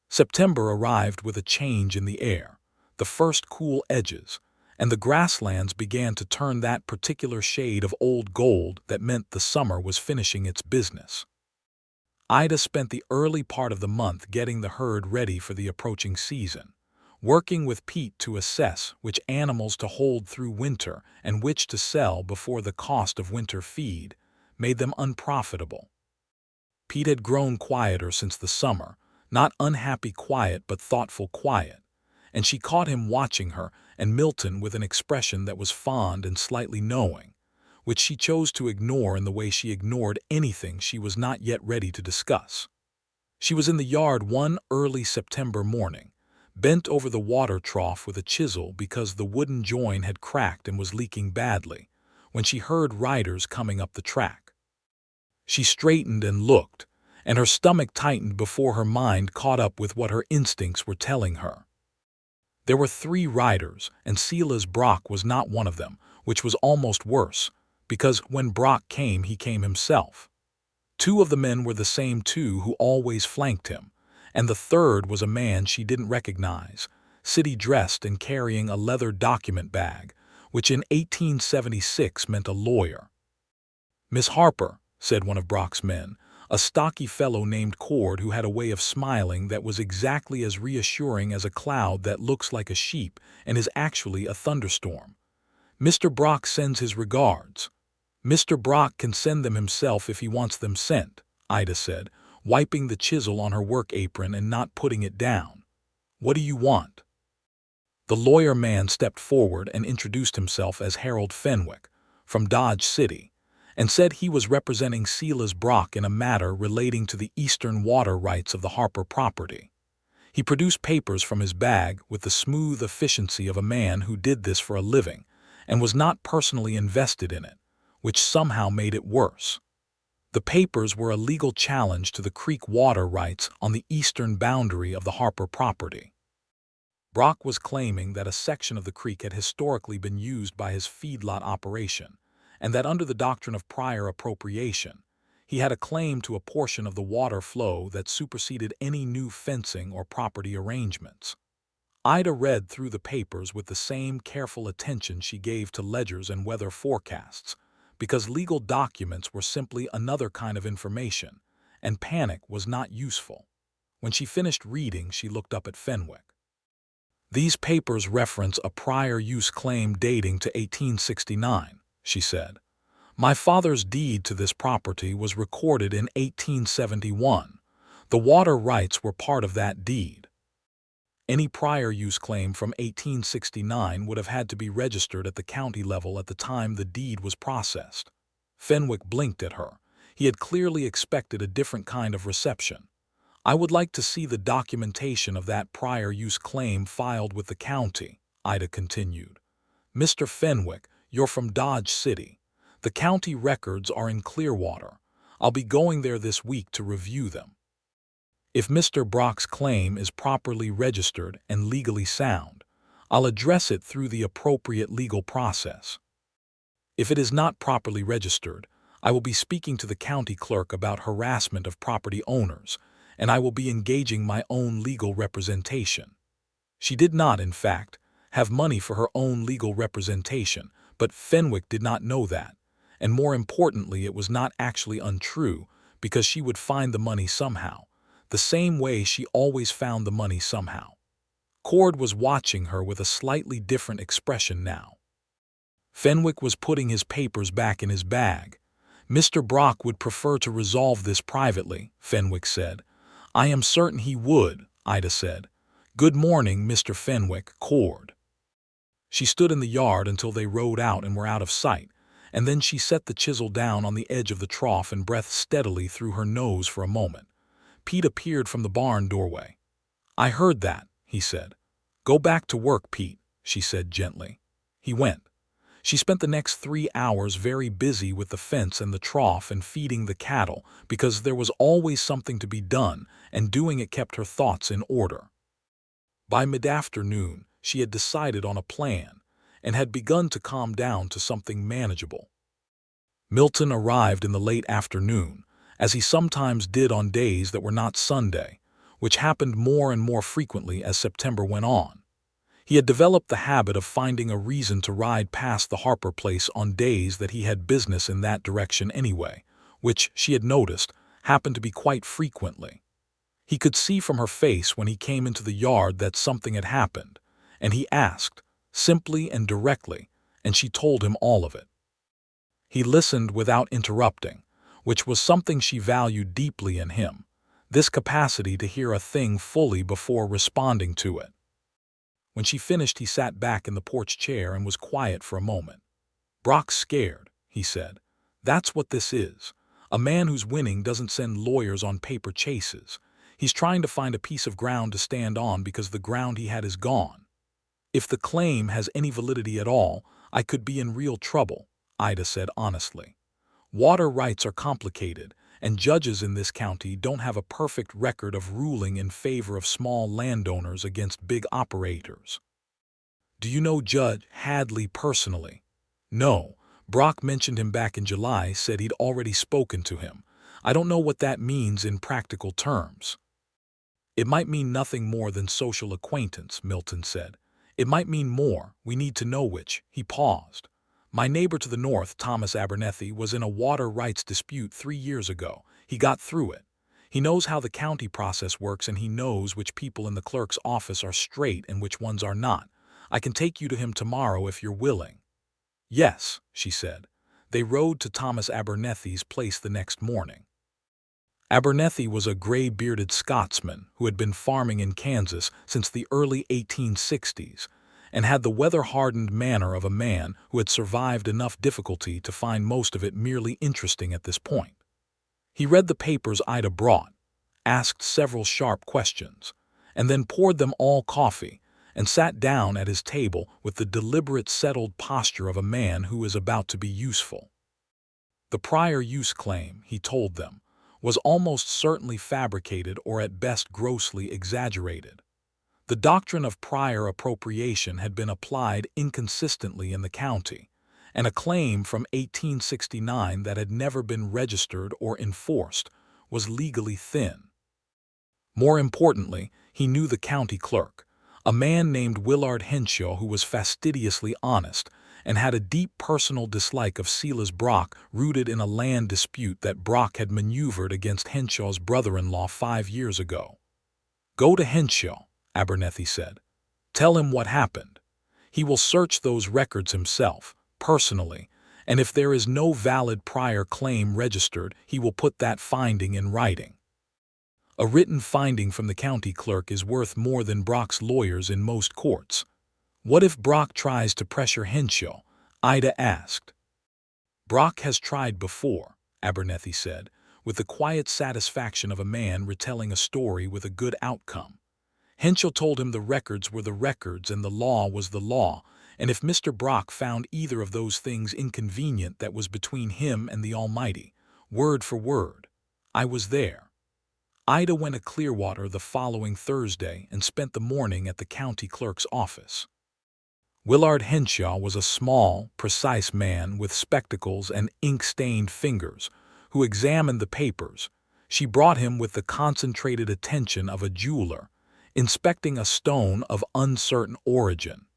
September arrived with a change in the air, the first cool edges, and the grasslands began to turn that particular shade of old gold that meant the summer was finishing its business. Ida spent the early part of the month getting the herd ready for the approaching season, working with Pete to assess which animals to hold through winter and which to sell before the cost of winter feed made them unprofitable. Pete had grown quieter since the summer, not unhappy quiet but thoughtful quiet, and she caught him watching her and Milton with an expression that was fond and slightly knowing, which she chose to ignore in the way she ignored anything she was not yet ready to discuss. She was in the yard one early September morning, bent over the water trough with a chisel because the wooden join had cracked and was leaking badly, when she heard riders coming up the track. She straightened and looked, and her stomach tightened before her mind caught up with what her instincts were telling her. There were 3 riders, and Silas Brock was not one of them, which was almost worse, because when Brock came, he came himself. 2 of the men were the same 2 who always flanked him, and the third was a man she didn't recognize, city-dressed and carrying a leather document bag, which in 1876 meant a lawyer. "Miss Harper," said one of Brock's men, a stocky fellow named Cord who had a way of smiling that was exactly as reassuring as a cloud that looks like a sheep and is actually a thunderstorm. "Mr. Brock sends his regards." "Mr. Brock can send them himself if he wants them sent," Ida said, wiping the chisel on her work apron and not putting it down. "What do you want?" The lawyer man stepped forward and introduced himself as Harold Fenwick, from Dodge City, and said he was representing Silas Brock in a matter relating to the eastern water rights of the Harper property. He produced papers from his bag with the smooth efficiency of a man who did this for a living and was not personally invested in it, which somehow made it worse. The papers were a legal challenge to the creek water rights on the eastern boundary of the Harper property. Brock was claiming that a section of the creek had historically been used by his feedlot operation, and that under the doctrine of prior appropriation, he had a claim to a portion of the water flow that superseded any new fencing or property arrangements. Ida read through the papers with the same careful attention she gave to ledgers and weather forecasts, because legal documents were simply another kind of information, and panic was not useful. When she finished reading, she looked up at Fenwick. "These papers reference a prior use claim dating to 1869, she said. "My father's deed to this property was recorded in 1871. The water rights were part of that deed. Any prior use claim from 1869 would have had to be registered at the county level at the time the deed was processed." Fenwick blinked at her. He had clearly expected a different kind of reception. "I would like to see the documentation of that prior use claim filed with the county," Ida continued. "Mr. Fenwick, you're from Dodge City. The county records are in Clearwater. I'll be going there this week to review them. If Mr. Brock's claim is properly registered and legally sound, I'll address it through the appropriate legal process. If it is not properly registered, I will be speaking to the county clerk about harassment of property owners, and I will be engaging my own legal representation." She did not, in fact, have money for her own legal representation, but Fenwick did not know that, and more importantly, it was not actually untrue, because she would find the money somehow, the same way she always found the money somehow. Cord was watching her with a slightly different expression now. Fenwick was putting his papers back in his bag. "Mr. Brock would prefer to resolve this privately," Fenwick said. "I am certain he would," Ida said. "Good morning, Mr. Fenwick, Cord." She stood in the yard until they rode out and were out of sight, and then she set the chisel down on the edge of the trough and breathed steadily through her nose for a moment. Pete appeared from the barn doorway. "I heard that," he said. "Go back to work, Pete," she said gently. He went. She spent the next 3 hours very busy with the fence and the trough and feeding the cattle, because there was always something to be done, and doing it kept her thoughts in order. By mid-afternoon, she had decided on a plan, and had begun to calm down to something manageable. Milton arrived in the late afternoon, as he sometimes did on days that were not Sunday, which happened more and more frequently as September went on. He had developed the habit of finding a reason to ride past the Harper place on days that he had business in that direction anyway, which, she had noticed, happened to be quite frequently. He could see from her face when he came into the yard that something had happened, and he asked, simply and directly, and she told him all of it. He listened without interrupting, which was something she valued deeply in him, this capacity to hear a thing fully before responding to it. When she finished, he sat back in the porch chair and was quiet for a moment. "Brock's scared," he said. "That's what this is. A man who's winning doesn't send lawyers on paper chases. He's trying to find a piece of ground to stand on because the ground he had is gone. If the claim has any validity at all, I could be in real trouble," Ida said honestly. "Water rights are complicated, and judges in this county don't have a perfect record of ruling in favor of small landowners against big operators." "Do you know Judge Hadley personally?" "No. Brock mentioned him back in July, said he'd already spoken to him. I don't know what that means in practical terms." "It might mean nothing more than social acquaintance," Milton said. "It might mean more. We need to know which." He paused. "My neighbor to the north, Thomas Abernethy, was in a water rights dispute 3 years ago. He got through it. He knows how the county process works, and he knows which people in the clerk's office are straight and which ones are not. I can take you to him tomorrow if you're willing." "Yes," she said. They rode to Thomas Abernethy's place the next morning. Abernethy was a gray-bearded Scotsman who had been farming in Kansas since the early 1860s, and had the weather-hardened manner of a man who had survived enough difficulty to find most of it merely interesting at this point. He read the papers Ida brought, asked several sharp questions, and then poured them all coffee, and sat down at his table with the deliberate, settled posture of a man who is about to be useful. The prior use claim, he told them, was almost certainly fabricated or at best grossly exaggerated. The doctrine of prior appropriation had been applied inconsistently in the county, and a claim from 1869 that had never been registered or enforced was legally thin. More importantly, he knew the county clerk, a man named Willard Henshaw, who was fastidiously honest and had a deep personal dislike of Silas Brock, rooted in a land dispute that Brock had maneuvered against Henshaw's brother-in-law 5 years ago. "Go to Henshaw," Abernethy said. "Tell him what happened. He will search those records himself, personally, and if there is no valid prior claim registered, he will put that finding in writing. A written finding from the county clerk is worth more than Brock's lawyers in most courts." "What if Brock tries to pressure Henshaw?" Ida asked. "Brock has tried before," Abernethy said, with the quiet satisfaction of a man retelling a story with a good outcome. Henschel told him the records were the records and the law was the law, and if Mr. Brock found either of those things inconvenient, that was between him and the Almighty. Word for word. I was there. Ida went to Clearwater the following Thursday and spent the morning at the county clerk's office. Willard Henshaw was a small, precise man with spectacles and ink-stained fingers, who examined the papers. She brought him with the concentrated attention of a jeweler, inspecting a stone of uncertain origin.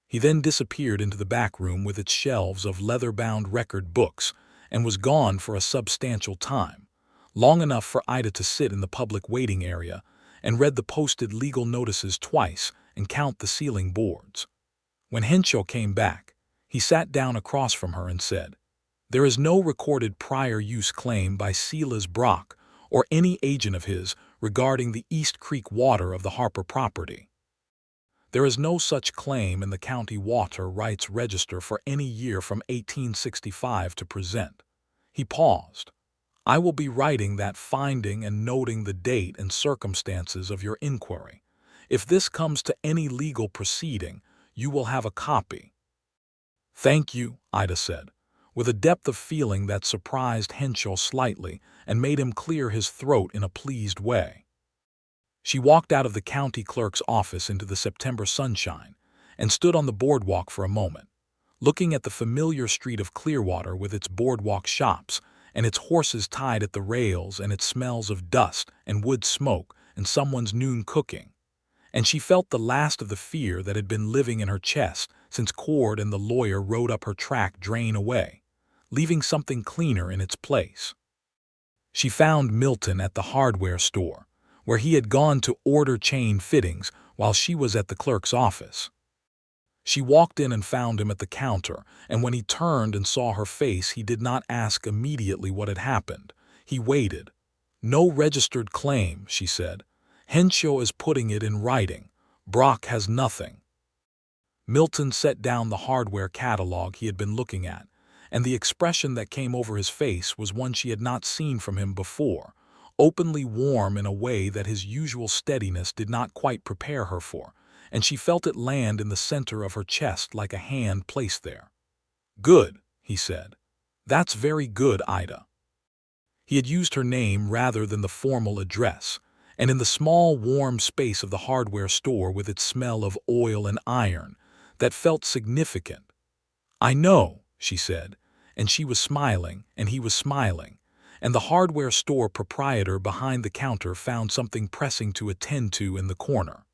He then disappeared into the back room with its shelves of leather-bound record books and was gone for a substantial time, long enough for Ida to sit in the public waiting area and read the posted legal notices twice and count the ceiling boards. When Henshaw came back, he sat down across from her and said, "There is no recorded prior use claim by Silas Brock or any agent of his regarding the East Creek water of the Harper property. There is no such claim in the county water rights register for any year from 1865 to present." He paused. "I will be writing that finding and noting the date and circumstances of your inquiry. If this comes to any legal proceeding, you will have a copy." "Thank you," Ida said, with a depth of feeling that surprised Henshaw slightly and made him clear his throat in a pleased way. She walked out of the county clerk's office into the September sunshine and stood on the boardwalk for a moment, looking at the familiar street of Clearwater with its boardwalk shops and its horses tied at the rails and its smells of dust and wood smoke and someone's noon cooking. And she felt the last of the fear that had been living in her chest since Cord and the lawyer rode up her track drain away, leaving something cleaner in its place. She found Milton at the hardware store, where he had gone to order chain fittings while she was at the clerk's office. She walked in and found him at the counter, and when he turned and saw her face, he did not ask immediately what had happened. He waited. "No registered claim," she said. "Henshaw is putting it in writing. Brock has nothing." Milton set down the hardware catalog he had been looking at, and the expression that came over his face was one she had not seen from him before, openly warm in a way that his usual steadiness did not quite prepare her for, and she felt it land in the center of her chest like a hand placed there. "Good," he said. "That's very good, Ida." He had used her name rather than the formal address, and in the small, warm space of the hardware store with its smell of oil and iron, that felt significant. "I know," she said, and she was smiling, and he was smiling, and the hardware store proprietor behind the counter found something pressing to attend to in the corner.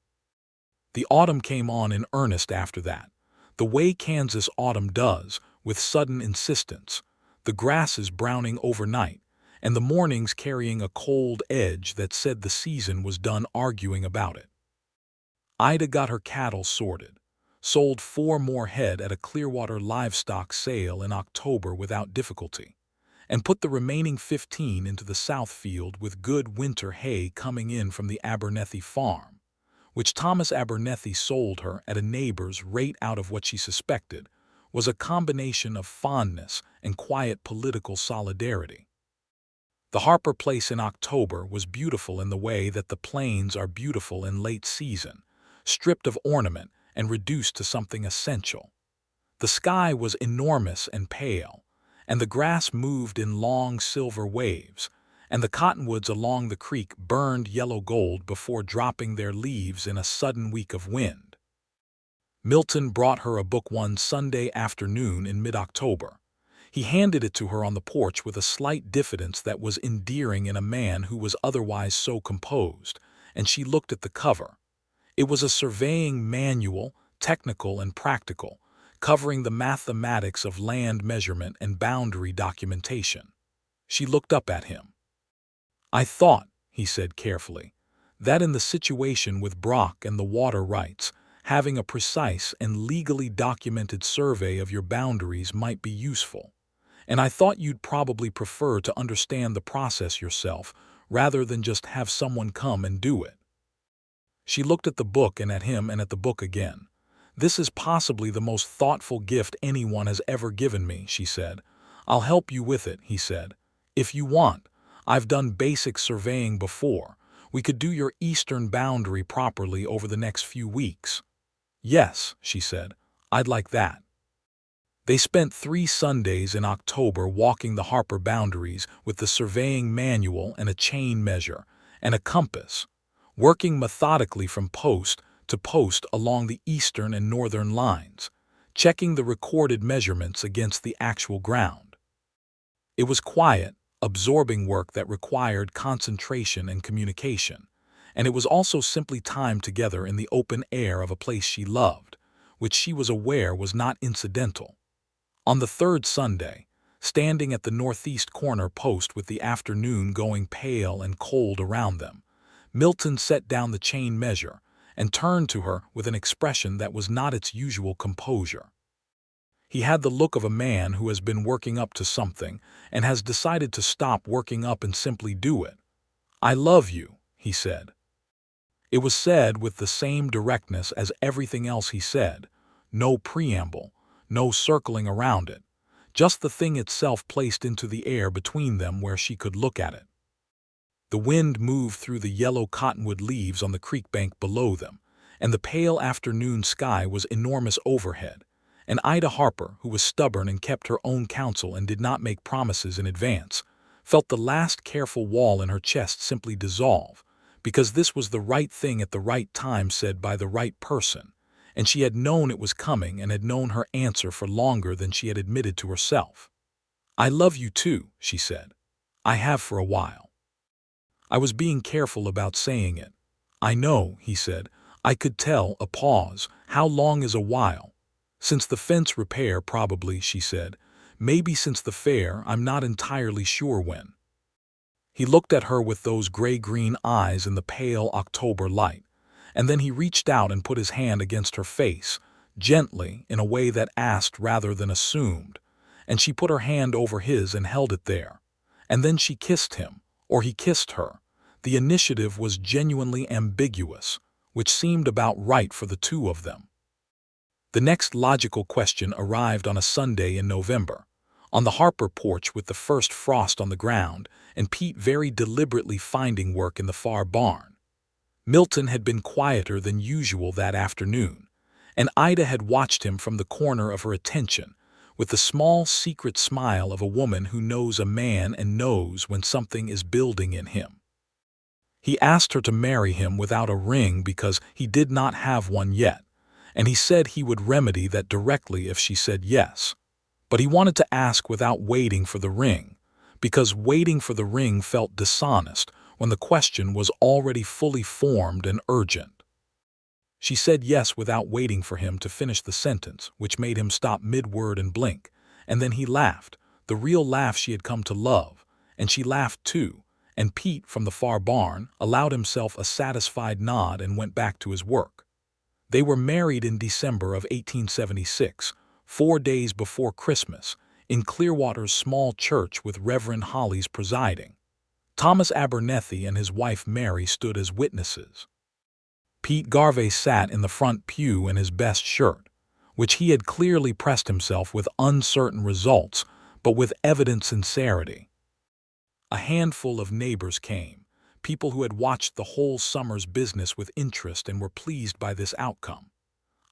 The autumn came on in earnest after that, the way Kansas autumn does, with sudden insistence, the grasses browning overnight, and the mornings carrying a cold edge that said the season was done arguing about it. Ida got her cattle sorted, sold 4 more head at a Clearwater livestock sale in October without difficulty, and put the remaining 15 into the south field with good winter hay coming in from the Abernethy farm, which Thomas Abernethy sold her at a neighbor's rate out of what she suspected was a combination of fondness and quiet political solidarity. The Harper place in October was beautiful in the way that the plains are beautiful in late season, stripped of ornament and reduced to something essential. The sky was enormous and pale, and the grass moved in long silver waves, and the cottonwoods along the creek burned yellow gold before dropping their leaves in a sudden week of wind. Milton brought her a book one Sunday afternoon in mid-October. He handed it to her on the porch with a slight diffidence that was endearing in a man who was otherwise so composed, and she looked at the cover. It was a surveying manual, technical and practical, covering the mathematics of land measurement and boundary documentation. She looked up at him. "I thought," he said carefully, "that in the situation with Brock and the water rights, having a precise and legally documented survey of your boundaries might be useful. And I thought you'd probably prefer to understand the process yourself rather than just have someone come and do it." She looked at the book and at him and at the book again. "This is possibly the most thoughtful gift anyone has ever given me," she said. "I'll help you with it," he said. "If you want. I've done basic surveying before, We could do your eastern boundary properly over the next few weeks." "Yes," she said, "I'd like that." They spent 3 Sundays in October walking the Harper boundaries with the surveying manual and a chain measure and a compass, working methodically from post to post along the eastern and northern lines, checking the recorded measurements against the actual ground. It was quiet, absorbing work that required concentration and communication, and it was also simply time together in the open air of a place she loved, which she was aware was not incidental. On the 3rd Sunday, standing at the northeast corner post with the afternoon going pale and cold around them, Milton set down the chain measure and turned to her with an expression that was not its usual composure. He had the look of a man who has been working up to something and has decided to stop working up and simply do it. "I love you," he said. It was said with the same directness as everything else he said, no preamble, no circling around it, just the thing itself placed into the air between them where she could look at it. The wind moved through the yellow cottonwood leaves on the creek bank below them, and the pale afternoon sky was enormous overhead, and Ida Harper, who was stubborn and kept her own counsel and did not make promises in advance, felt the last careful wall in her chest simply dissolve, because this was the right thing at the right time said by the right person, and she had known it was coming and had known her answer for longer than she had admitted to herself. "I love you too," she said. "I have for a while." "I was being careful about saying it." "I know," he said. "I could tell." A pause. "How long is a while?" "Since the fence repair, probably," she said. "Maybe since the fair, I'm not entirely sure when." He looked at her with those gray-green eyes in the pale October light, and then he reached out and put his hand against her face, gently, in a way that asked rather than assumed, and she put her hand over his and held it there. And then she kissed him, or he kissed her. The initiative was genuinely ambiguous, which seemed about right for the two of them. The next logical question arrived on a Sunday in November, on the Harper porch with the first frost on the ground, and Pete very deliberately finding work in the far barn. Milton had been quieter than usual that afternoon, and Ida had watched him from the corner of her attention, with the small secret smile of a woman who knows a man and knows when something is building in him. He asked her to marry him without a ring because he did not have one yet, and he said he would remedy that directly if she said yes. But he wanted to ask without waiting for the ring, because waiting for the ring felt dishonest when the question was already fully formed and urgent. She said yes without waiting for him to finish the sentence, which made him stop mid-word and blink, and then he laughed, the real laugh she had come to love, and she laughed too, and Pete, from the far barn, allowed himself a satisfied nod and went back to his work. They were married in December of 1876, 4 days before Christmas, in Clearwater's small church with Reverend Hollis presiding. Thomas Abernethy and his wife Mary stood as witnesses. Pete Garvey sat in the front pew in his best shirt, which he had clearly pressed himself with uncertain results, but with evident sincerity. A handful of neighbors came, people who had watched the whole summer's business with interest and were pleased by this outcome.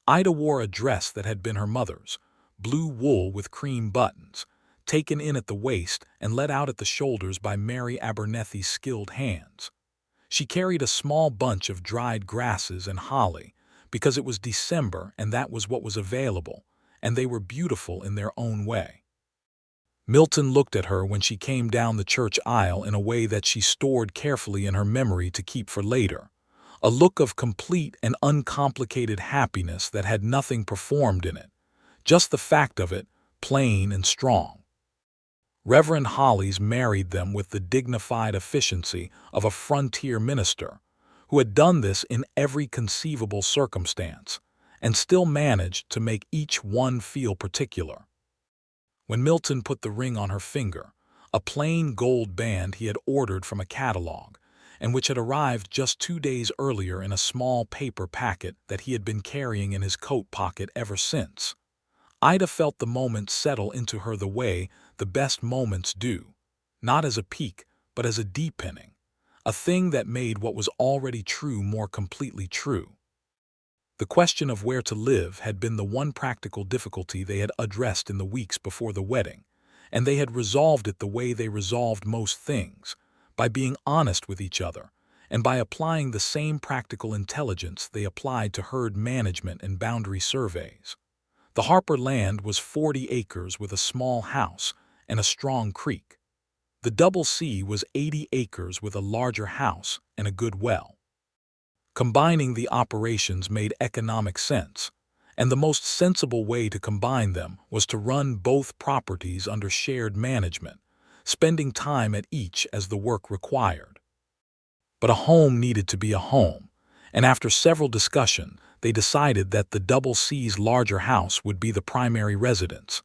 Ida wore a dress that had been her mother's, blue wool with cream buttons, taken in at the waist and let out at the shoulders by Mary Abernethy's skilled hands. She carried a small bunch of dried grasses and holly, because it was December and that was what was available, and they were beautiful in their own way. Milton looked at her when she came down the church aisle in a way that she stored carefully in her memory to keep for later, a look of complete and uncomplicated happiness that had nothing performed in it, just the fact of it, plain and strong. Reverend Hollis married them with the dignified efficiency of a frontier minister, who had done this in every conceivable circumstance, and still managed to make each one feel particular. When Milton put the ring on her finger, a plain gold band he had ordered from a catalog, and which had arrived just 2 days earlier in a small paper packet that he had been carrying in his coat pocket ever since, Ida felt the moment settle into her the way the best moments do, not as a peak, but as a deepening, a thing that made what was already true more completely true. The question of where to live had been the one practical difficulty they had addressed in the weeks before the wedding, and they had resolved it the way they resolved most things, by being honest with each other, and by applying the same practical intelligence they applied to herd management and boundary surveys. The Harper land was 40 acres with a small house and a strong creek. The Double C was 80 acres with a larger house and a good well. Combining the operations made economic sense, and the most sensible way to combine them was to run both properties under shared management, spending time at each as the work required. But a home needed to be a home, and after several discussions, they decided that the Double C's larger house would be the primary residence,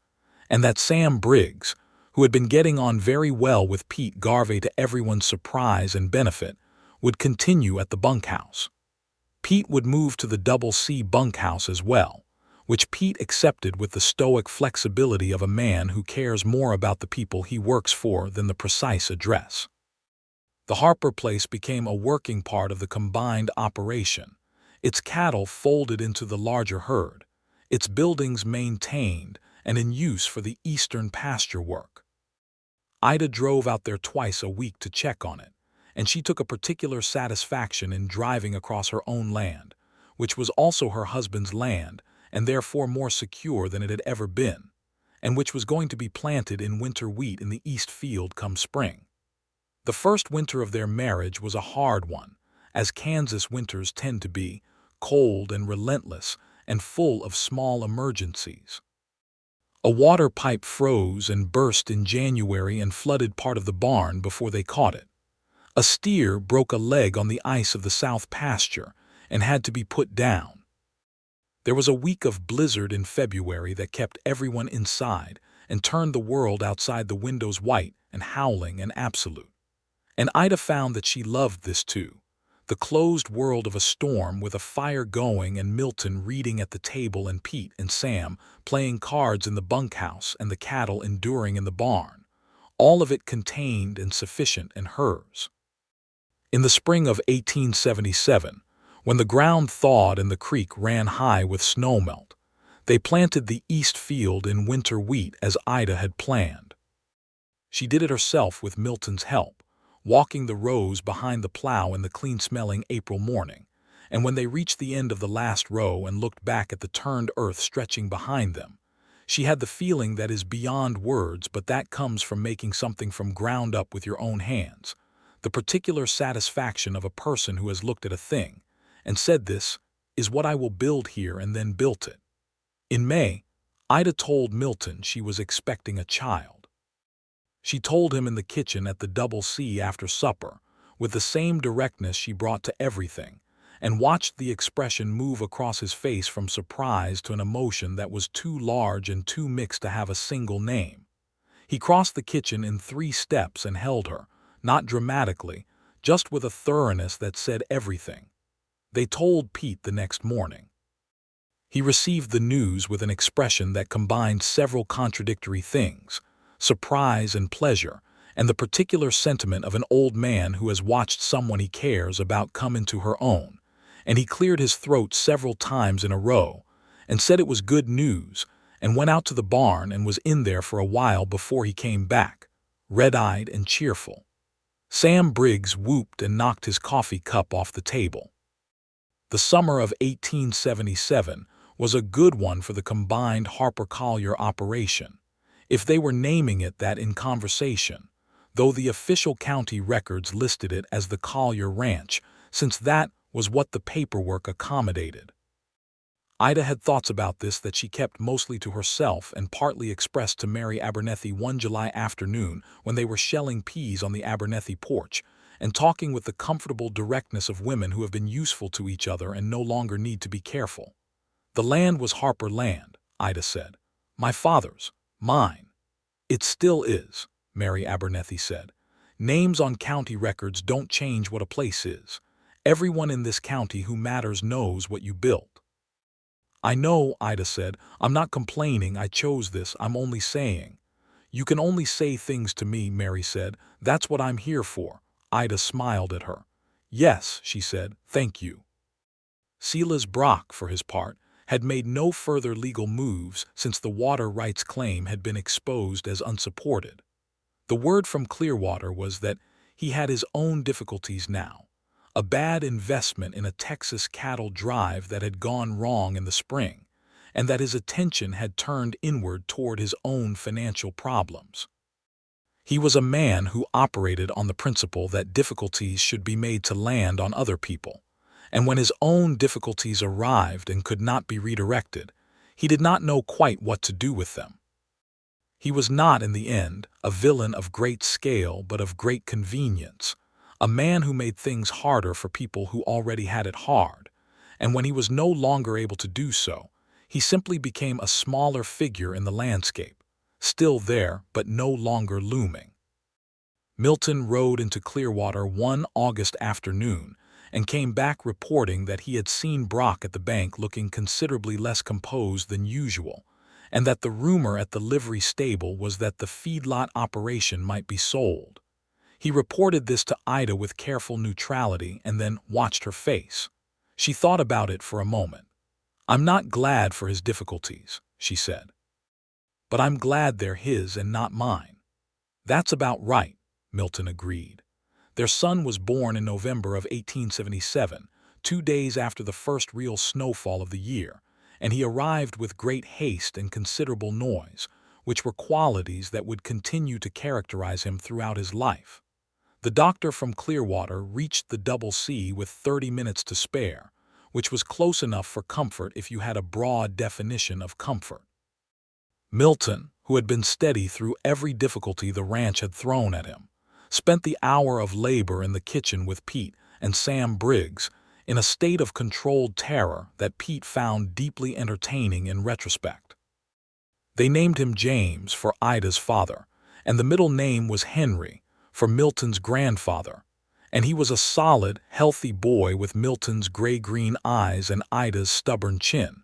and that Sam Briggs, who had been getting on very well with Pete Garvey to everyone's surprise and benefit, would continue at the bunkhouse. Pete would move to the Double C bunkhouse as well, which Pete accepted with the stoic flexibility of a man who cares more about the people he works for than the precise address. The Harper place became a working part of the combined operation, its cattle folded into the larger herd, its buildings maintained and in use for the eastern pasture work. Ida drove out there twice a week to check on it, and she took a particular satisfaction in driving across her own land, which was also her husband's land and therefore more secure than it had ever been, and which was going to be planted in winter wheat in the east field come spring. The first winter of their marriage was a hard one, as Kansas winters tend to be, cold and relentless and full of small emergencies. A water pipe froze and burst in January and flooded part of the barn before they caught it. A steer broke a leg on the ice of the south pasture and had to be put down. There was a week of blizzard in February that kept everyone inside and turned the world outside the windows white and howling and absolute. And Ida found that she loved this too, the closed world of a storm with a fire going and Milton reading at the table and Pete and Sam playing cards in the bunkhouse and the cattle enduring in the barn, all of it contained and sufficient and hers. In the spring of 1877, when the ground thawed and the creek ran high with snowmelt, they planted the east field in winter wheat as Ida had planned. She did it herself with Milton's help, walking the rows behind the plow in the clean-smelling April morning, and when they reached the end of the last row and looked back at the turned earth stretching behind them, she had the feeling that is beyond words, but that comes from making something from ground up with your own hands, the particular satisfaction of a person who has looked at a thing and said, "This is what I will build here," and then built it. In May, Ida told Milton she was expecting a child. She told him in the kitchen at the Double C after supper, with the same directness she brought to everything, and watched the expression move across his face from surprise to an emotion that was too large and too mixed to have a single name. He crossed the kitchen in 3 steps and held her, not dramatically, just with a thoroughness that said everything. They told Pete the next morning. He received the news with an expression that combined several contradictory things, surprise and pleasure, and the particular sentiment of an old man who has watched someone he cares about come into her own, and he cleared his throat several times in a row, and said it was good news, and went out to the barn and was in there for a while before he came back, red-eyed and cheerful. Sam Briggs whooped and knocked his coffee cup off the table. The summer of 1877 was a good one for the combined Harper Collier operation, if they were naming it that in conversation, though the official county records listed it as the Collier Ranch, since that was what the paperwork accommodated. Ida had thoughts about this that she kept mostly to herself and partly expressed to Mary Abernethy one July afternoon when they were shelling peas on the Abernethy porch and talking with the comfortable directness of women who have been useful to each other and no longer need to be careful. The land was Harper land, Ida said. My father's. Mine. It still is, Mary Abernethy said. Names on county records don't change what a place is. Everyone in this county who matters knows what you built. I know, Ida said. I'm not complaining I chose this, I'm only saying. You can only say things to me, Mary said. That's what I'm here for. Ida smiled at her. "Yes," she said, "thank you." Silas Brock, for his part, had made no further legal moves since the water rights claim had been exposed as unsupported. The word from Clearwater was that he had his own difficulties now. A bad investment in a Texas cattle drive that had gone wrong in the spring, and that his attention had turned inward toward his own financial problems. He was a man who operated on the principle that difficulties should be made to land on other people, and when his own difficulties arrived and could not be redirected, he did not know quite what to do with them. He was not, in the end, a villain of great scale but of great convenience, a man who made things harder for people who already had it hard, and when he was no longer able to do so, he simply became a smaller figure in the landscape, still there but no longer looming. Milton rode into Clearwater one August afternoon and came back reporting that he had seen Brock at the bank looking considerably less composed than usual, and that the rumor at the livery stable was that the feedlot operation might be sold. He reported this to Ida with careful neutrality and then watched her face. She thought about it for a moment. "I'm not glad for his difficulties," she said. "But I'm glad they're his and not mine." "That's about right," Milton agreed. Their son was born in November of 1877, 2 days after the first real snowfall of the year, and he arrived with great haste and considerable noise, which were qualities that would continue to characterize him throughout his life. The doctor from Clearwater reached the Double C with 30 minutes to spare, which was close enough for comfort if you had a broad definition of comfort. Milton, who had been steady through every difficulty the ranch had thrown at him, spent the hour of labor in the kitchen with Pete and Sam Briggs, in a state of controlled terror that Pete found deeply entertaining in retrospect. They named him James for Ida's father, and the middle name was Henry for Milton's grandfather, and he was a solid, healthy boy with Milton's gray-green eyes and Ida's stubborn chin,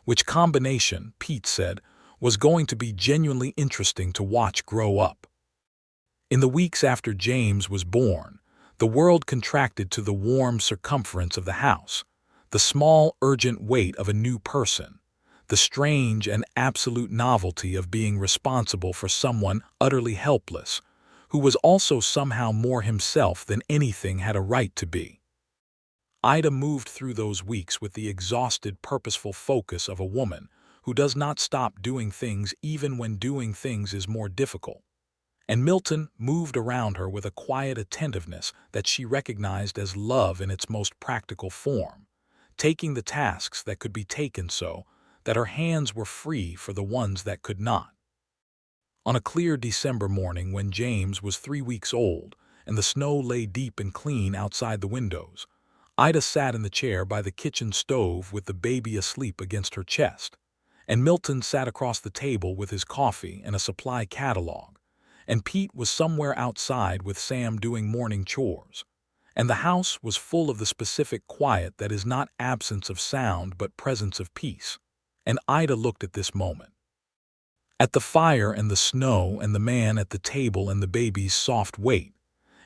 which combination, Pete said, was going to be genuinely interesting to watch grow up. In the weeks after James was born, the world contracted to the warm circumference of the house, the small, urgent weight of a new person, the strange and absolute novelty of being responsible for someone utterly helpless, who was also somehow more himself than anything had a right to be. Ida moved through those weeks with the exhausted, purposeful focus of a woman who does not stop doing things even when doing things is more difficult. And Milton moved around her with a quiet attentiveness that she recognized as love in its most practical form, taking the tasks that could be taken so that her hands were free for the ones that could not. On a clear December morning when James was 3 weeks old and the snow lay deep and clean outside the windows, Ida sat in the chair by the kitchen stove with the baby asleep against her chest, and Milton sat across the table with his coffee and a supply catalog, and Pete was somewhere outside with Sam doing morning chores, and the house was full of the specific quiet that is not absence of sound but presence of peace, and Ida looked at this moment. At the fire and the snow and the man at the table and the baby's soft weight,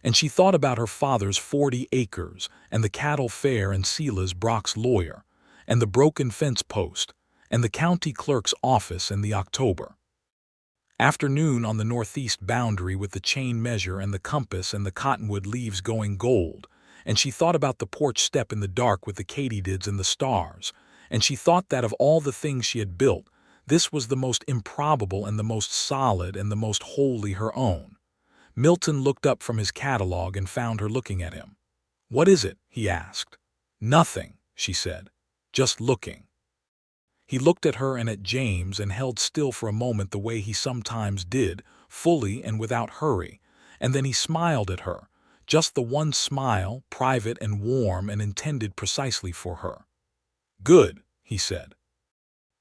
and she thought about her father's 40 acres and the cattle fair and Silas Brock's lawyer, and the broken fence post, and the county clerk's office and the October afternoon on the northeast boundary with the chain measure and the compass and the cottonwood leaves going gold, and she thought about the porch step in the dark with the katydids and the stars, and she thought that of all the things she had built, this was the most improbable and the most solid and the most wholly her own. Milton looked up from his catalog and found her looking at him. "What is it?" he asked. "Nothing," she said. "Just looking." He looked at her and at James and held still for a moment the way he sometimes did, fully and without hurry, and then he smiled at her, just the one smile, private and warm and intended precisely for her. "Good," he said.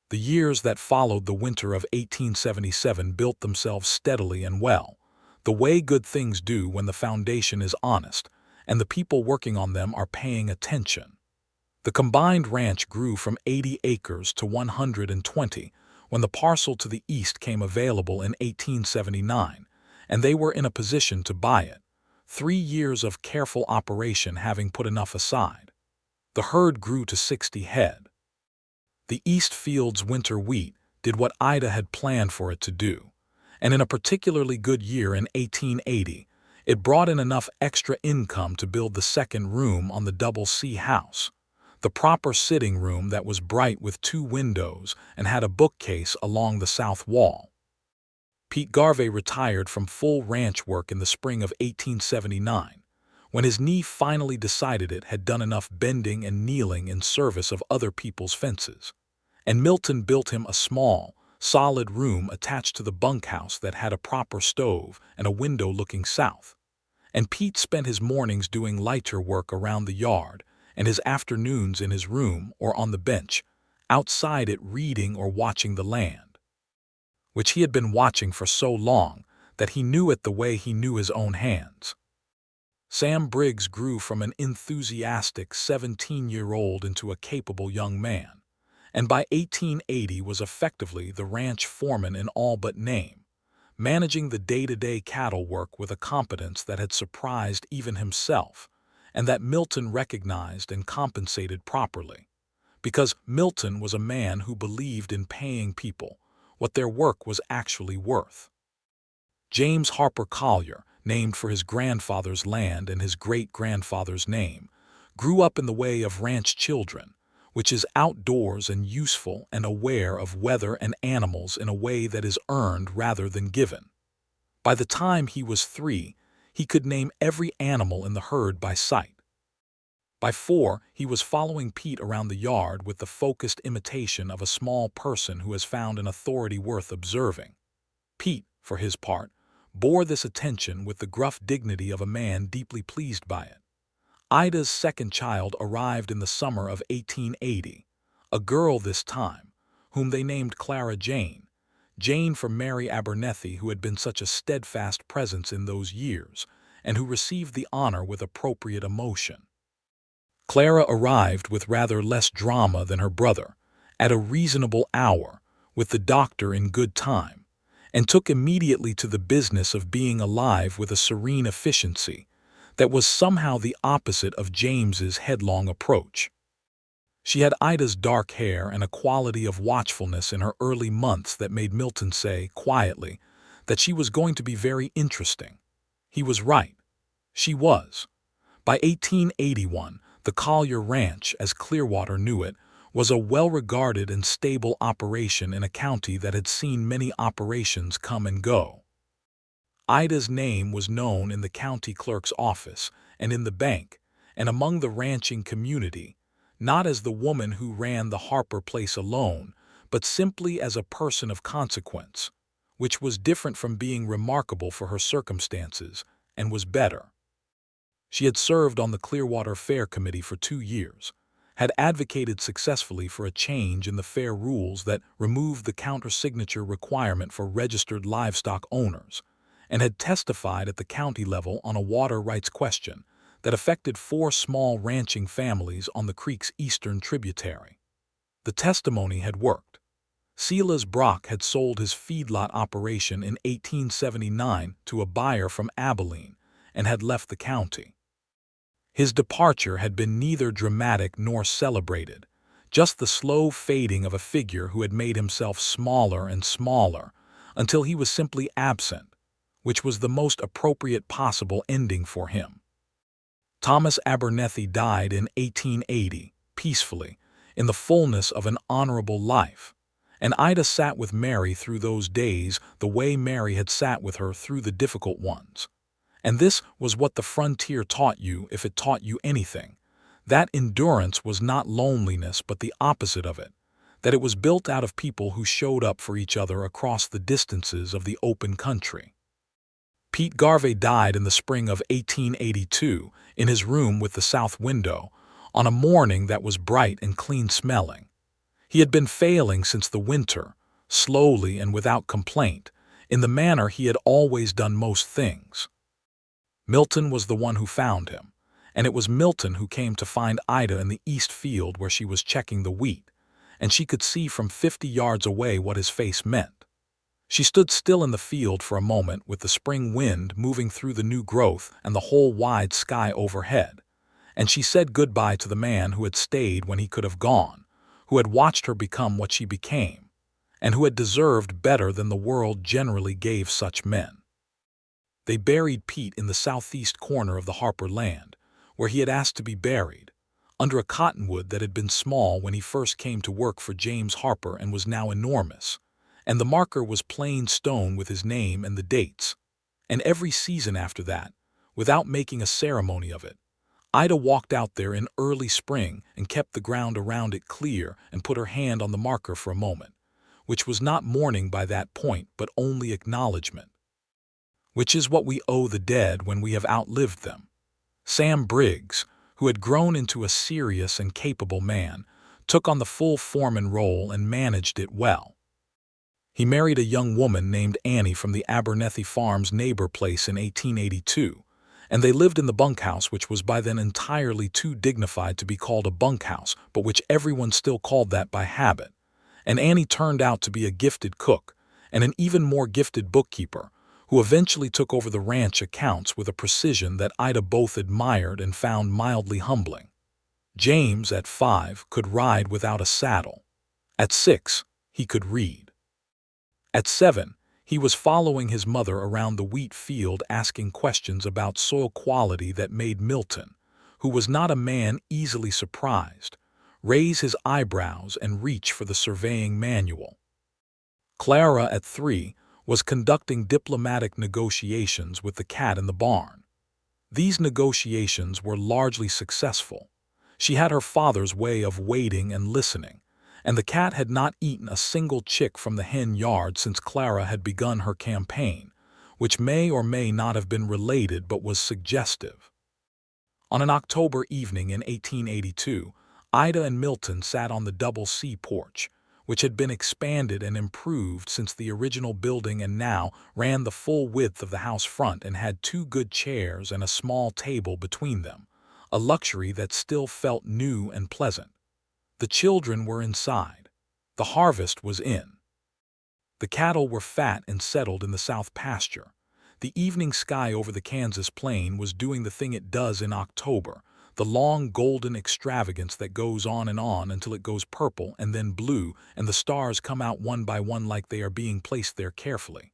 The years that followed the winter of 1877 built themselves steadily and well, the way good things do when the foundation is honest, and the people working on them are paying attention. The combined ranch grew from 80 acres to 120 when the parcel to the east came available in 1879, and they were in a position to buy it, 3 years of careful operation having put enough aside. The herd grew to 60 head. The East Fields winter wheat did what Ida had planned for it to do, and in a particularly good year in 1880, it brought in enough extra income to build the second room on the Double C house, the proper sitting room that was bright with 2 windows and had a bookcase along the south wall. Pete Garvey retired from full ranch work in the spring of 1879, when his knee finally decided it had done enough bending and kneeling in service of other people's fences, and Milton built him a small, solid room attached to the bunkhouse that had a proper stove and a window looking south. And Pete spent his mornings doing lighter work around the yard and his afternoons in his room or on the bench, outside it reading or watching the land, which he had been watching for so long that he knew it the way he knew his own hands. Sam Briggs grew from an enthusiastic 17-year-old into a capable young man, and by 1880 was effectively the ranch foreman in all but name, managing the day-to-day cattle work with a competence that had surprised even himself, and that Milton recognized and compensated properly, because Milton was a man who believed in paying people what their work was actually worth. James Harper Collier, named for his grandfather's land and his great-grandfather's name, grew up in the way of ranch children, which is outdoors and useful and aware of weather and animals in a way that is earned rather than given. By the time he was 3, he could name every animal in the herd by sight. By 4, he was following Pete around the yard with the focused imitation of a small person who has found an authority worth observing. Pete, for his part, bore this attention with the gruff dignity of a man deeply pleased by it. Ida's second child arrived in the summer of 1880, a girl this time, whom they named Clara Jane, Jane for Mary Abernethy, who had been such a steadfast presence in those years, and who received the honor with appropriate emotion. Clara arrived with rather less drama than her brother, at a reasonable hour, with the doctor in good time, and took immediately to the business of being alive with a serene efficiency that was somehow the opposite of James's headlong approach. She had Ida's dark hair and a quality of watchfulness in her early months that made Milton say, quietly, that she was going to be very interesting. He was right. She was. By 1881, the Collier Ranch, as Clearwater knew it, was a well-regarded and stable operation in a county that had seen many operations come and go. Ida's name was known in the county clerk's office and in the bank and among the ranching community, not as the woman who ran the Harper place alone, but simply as a person of consequence, which was different from being remarkable for her circumstances, and was better. She had served on the Clearwater Fair Committee for 2 years, had advocated successfully for a change in the fair rules that removed the counter-signature requirement for registered livestock owners, and had testified at the county level on a water rights question that affected 4 small ranching families on the creek's eastern tributary. The testimony had worked. Silas Brock had sold his feedlot operation in 1879 to a buyer from Abilene and had left the county. His departure had been neither dramatic nor celebrated, just the slow fading of a figure who had made himself smaller and smaller until he was simply absent, which was the most appropriate possible ending for him. Thomas Abernethy died in 1880, peacefully, in the fullness of an honorable life, and Ida sat with Mary through those days the way Mary had sat with her through the difficult ones. And this was what the frontier taught you, if it taught you anything. That endurance was not loneliness but the opposite of it, that it was built out of people who showed up for each other across the distances of the open country. Pete Garvey died in the spring of 1882 in his room with the south window, on a morning that was bright and clean-smelling. He had been failing since the winter, slowly and without complaint, in the manner he had always done most things. Milton was the one who found him, and it was Milton who came to find Ida in the east field where she was checking the wheat, and she could see from 50 yards away what his face meant. She stood still in the field for a moment with the spring wind moving through the new growth and the whole wide sky overhead, and she said goodbye to the man who had stayed when he could have gone, who had watched her become what she became, and who had deserved better than the world generally gave such men. They buried Pete in the southeast corner of the Harper land, where he had asked to be buried, under a cottonwood that had been small when he first came to work for James Harper and was now enormous, and the marker was plain stone with his name and the dates. And every season after that, without making a ceremony of it, Ida walked out there in early spring and kept the ground around it clear and put her hand on the marker for a moment, which was not mourning by that point but only acknowledgement, which is what we owe the dead when we have outlived them. Sam Briggs, who had grown into a serious and capable man, took on the full foreman role and managed it well. He married a young woman named Annie from the Abernethy Farms neighbor place in 1882, and they lived in the bunkhouse, which was by then entirely too dignified to be called a bunkhouse, but which everyone still called that by habit. And Annie turned out to be a gifted cook and an even more gifted bookkeeper, who eventually took over the ranch accounts with a precision that Ida both admired and found mildly humbling. James, at 5, could ride without a saddle. At 6, he could read. At 7, he was following his mother around the wheat field asking questions about soil quality that made Milton, who was not a man easily surprised, raise his eyebrows and reach for the surveying manual. Clara, at 3, was conducting diplomatic negotiations with the cat in the barn. These negotiations were largely successful. She had her father's way of waiting and listening, and the cat had not eaten a single chick from the hen yard since Clara had begun her campaign, which may or may not have been related but was suggestive. On an October evening in 1882, Ida and Milton sat on the double C porch, which had been expanded and improved since the original building and now ran the full width of the house front and had 2 good chairs and a small table between them, a luxury that still felt new and pleasant. The children were inside. The harvest was in. The cattle were fat and settled in the south pasture. The evening sky over the Kansas plain was doing the thing it does in October, the long golden extravagance that goes on until it goes purple and then blue and the stars come out one by one like they are being placed there carefully.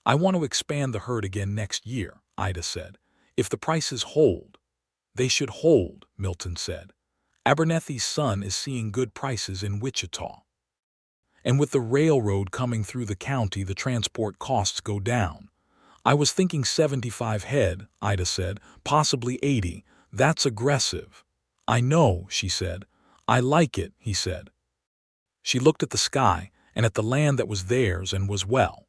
"I want to expand the herd again next year," Ida said, "if the prices hold." "They should hold," Milton said. "Abernethy's son is seeing good prices in Wichita. And with the railroad coming through the county, the transport costs go down." "I was thinking 75 head," Ida said, "possibly 80. That's aggressive." "I know," she said. "I like it," he said. She looked at the sky and at the land that was theirs and was well.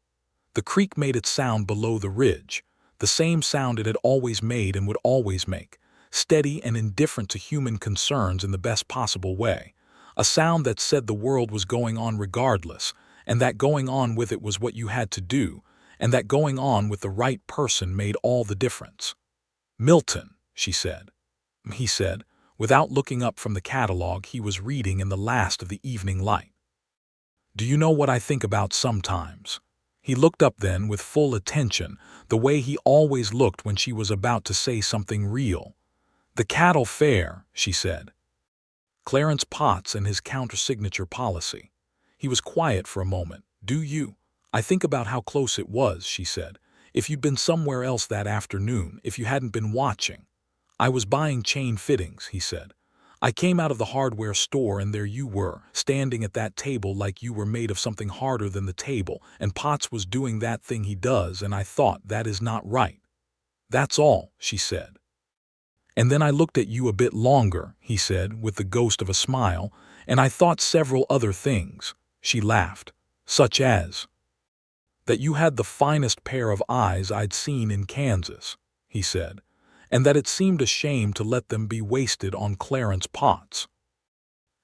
The creek made its sound below the ridge, the same sound it had always made and would always make, steady and indifferent to human concerns in the best possible way, a sound that said the world was going on regardless, and that going on with it was what you had to do, and that going on with the right person made all the difference. "Milton," she said. He said, without looking up from the catalog he was reading in the last of the evening light. "Do you know what I think about sometimes?" He looked up then with full attention, the way he always looked when she was about to say something real. "The cattle fair," she said. "Clarence Potts and his countersignature policy." He was quiet for a moment. "Do you?" "I think about how close it was," she said. "If you'd been somewhere else that afternoon, if you hadn't been watching." "I was buying chain fittings," he said. "I came out of the hardware store and there you were, standing at that table like you were made of something harder than the table, and Potts was doing that thing he does, and I thought, that is not right." "That's all," she said. "And then I looked at you a bit longer," he said, with the ghost of a smile, "and I thought several other things." She laughed. "Such as?" "That you had the finest pair of eyes I'd seen in Kansas," he said, "and that it seemed a shame to let them be wasted on Clarence Potts."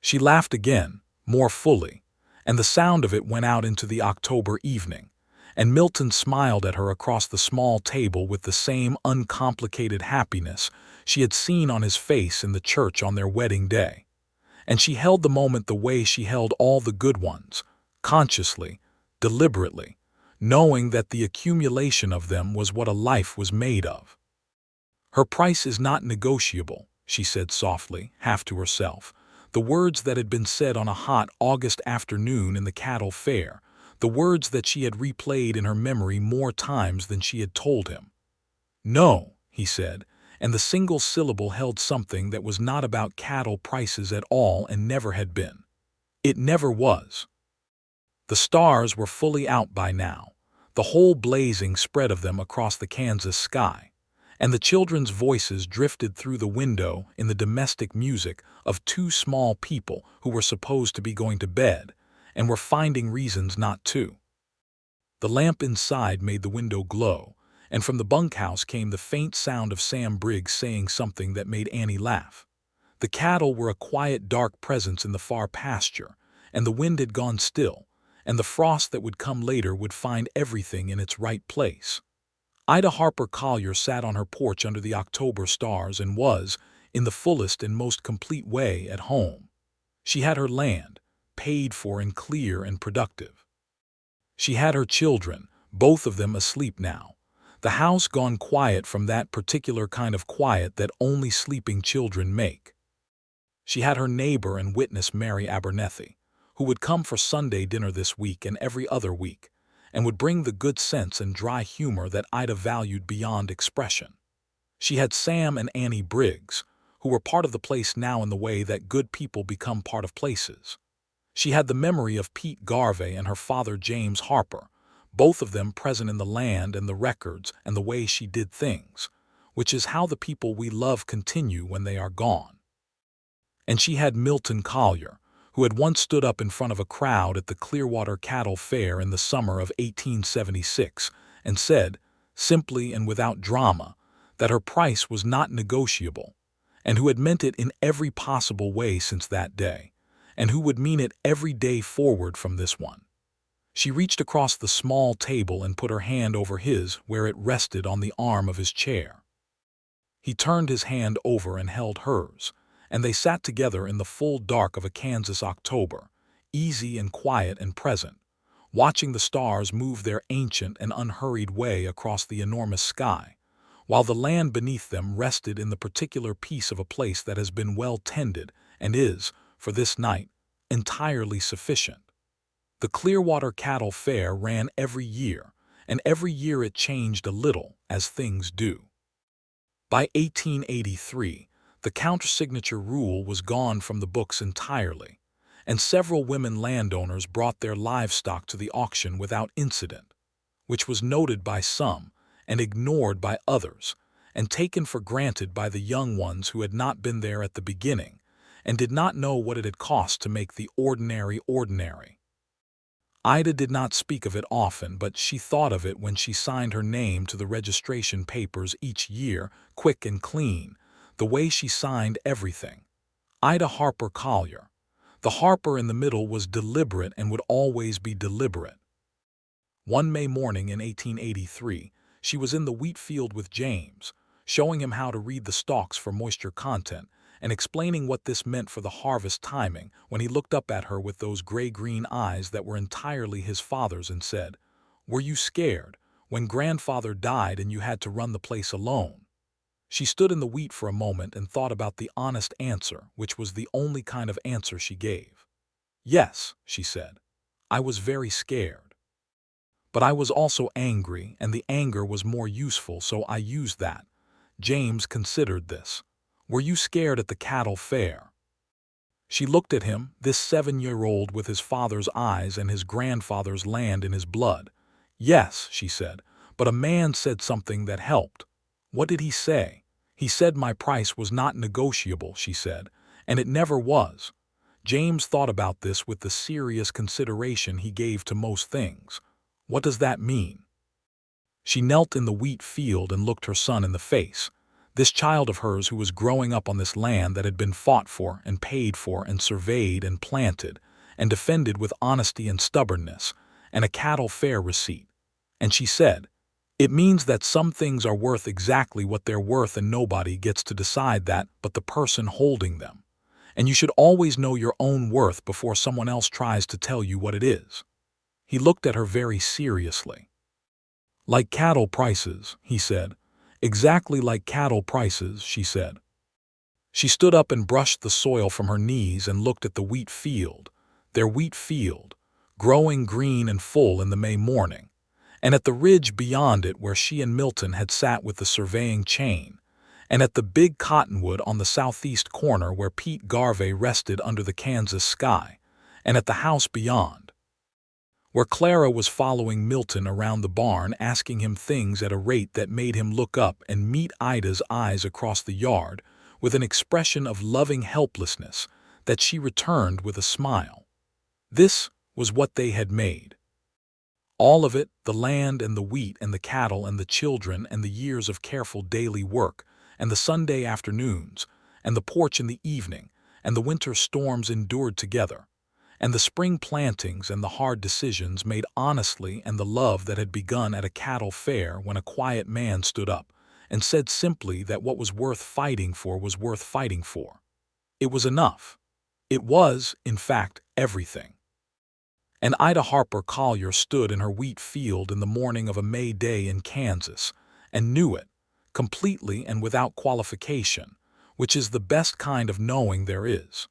She laughed again, more fully, and the sound of it went out into the October evening, and Milton smiled at her across the small table with the same uncomplicated happiness she had seen on his face in the church on their wedding day. And she held the moment the way she held all the good ones, consciously, deliberately, knowing that the accumulation of them was what a life was made of. "Her price is not negotiable," she said softly, half to herself, the words that had been said on a hot August afternoon in the cattle fair, the words that she had replayed in her memory more times than she had told him. "No," he said, and the single syllable held something that was not about cattle prices at all and never had been. It never was. The stars were fully out by now, the whole blazing spread of them across the Kansas sky, and the children's voices drifted through the window in the domestic music of two small people who were supposed to be going to bed and were finding reasons not to. The lamp inside made the window glow, and from the bunkhouse came the faint sound of Sam Briggs saying something that made Annie laugh. The cattle were a quiet, dark presence in the far pasture, and the wind had gone still, and the frost that would come later would find everything in its right place. Ida Harper Collier sat on her porch under the October stars and was, in the fullest and most complete way, at home. She had her land, paid for and clear and productive. She had her children, both of them asleep now, the house gone quiet from that particular kind of quiet that only sleeping children make. She had her neighbor and witness Mary Abernethy, who would come for Sunday dinner this week and every other week, and would bring the good sense and dry humor that Ida valued beyond expression. She had Sam and Annie Briggs, who were part of the place now in the way that good people become part of places. She had the memory of Pete Garvey and her father James Harper, both of them present in the land and the records and the way she did things, which is how the people we love continue when they are gone. And she had Milton Collier, who had once stood up in front of a crowd at the Clearwater Cattle Fair in the summer of 1876 and said, simply and without drama, that her price was not negotiable, and who had meant it in every possible way since that day, and who would mean it every day forward from this one. She reached across the small table and put her hand over his where it rested on the arm of his chair. He turned his hand over and held hers, and they sat together in the full dark of a Kansas October, easy and quiet and present, watching the stars move their ancient and unhurried way across the enormous sky, while the land beneath them rested in the particular piece of a place that has been well tended and is, for this night, entirely sufficient. The Clearwater Cattle Fair ran every year, and every year it changed a little, as things do. By 1883, the countersignature rule was gone from the books entirely, and several women landowners brought their livestock to the auction without incident, which was noted by some and ignored by others, and taken for granted by the young ones who had not been there at the beginning and did not know what it had cost to make the ordinary ordinary. Ida did not speak of it often, but she thought of it when she signed her name to the registration papers each year, quick and clean, the way she signed everything. Ida Harper Collier. The Harper in the middle was deliberate and would always be deliberate. One May morning in 1883, she was in the wheat field with James, showing him how to read the stalks for moisture content, and explaining what this meant for the harvest timing, when he looked up at her with those gray-green eyes that were entirely his father's and said, "Were you scared when grandfather died and you had to run the place alone?" She stood in the wheat for a moment and thought about the honest answer, which was the only kind of answer she gave. "Yes," she said, "I was very scared. But I was also angry, and the anger was more useful, so I used that." James considered this. "Were you scared at the cattle fair?" She looked at him, this 7-year-old with his father's eyes and his grandfather's land in his blood. "Yes," she said, "but a man said something that helped." "What did he say?" "He said my price was not negotiable," she said, "and it never was." James thought about this with the serious consideration he gave to most things. "What does that mean?" She knelt in the wheat field and looked her son in the face. This child of hers who was growing up on this land that had been fought for and paid for and surveyed and planted and defended with honesty and stubbornness, and a cattle fair receipt. And she said, "It means that some things are worth exactly what they're worth, and nobody gets to decide that but the person holding them. And you should always know your own worth before someone else tries to tell you what it is." He looked at her very seriously. "Like cattle prices," he said. "Exactly like cattle prices," she said. She stood up and brushed the soil from her knees and looked at the wheat field, their wheat field, growing green and full in the May morning, and at the ridge beyond it where she and Milton had sat with the surveying chain, and at the big cottonwood on the southeast corner where Pete Garvey rested under the Kansas sky, and at the house beyond, where Clara was following Milton around the barn asking him things at a rate that made him look up and meet Ida's eyes across the yard with an expression of loving helplessness that she returned with a smile. This was what they had made. All of it, the land and the wheat and the cattle and the children and the years of careful daily work and the Sunday afternoons and the porch in the evening and the winter storms endured together and the spring plantings and the hard decisions made honestly and the love that had begun at a cattle fair when a quiet man stood up and said simply that what was worth fighting for was worth fighting for. It was enough. It was, in fact, everything. And Ida Harper Collier stood in her wheat field in the morning of a May day in Kansas and knew it, completely and without qualification, which is the best kind of knowing there is.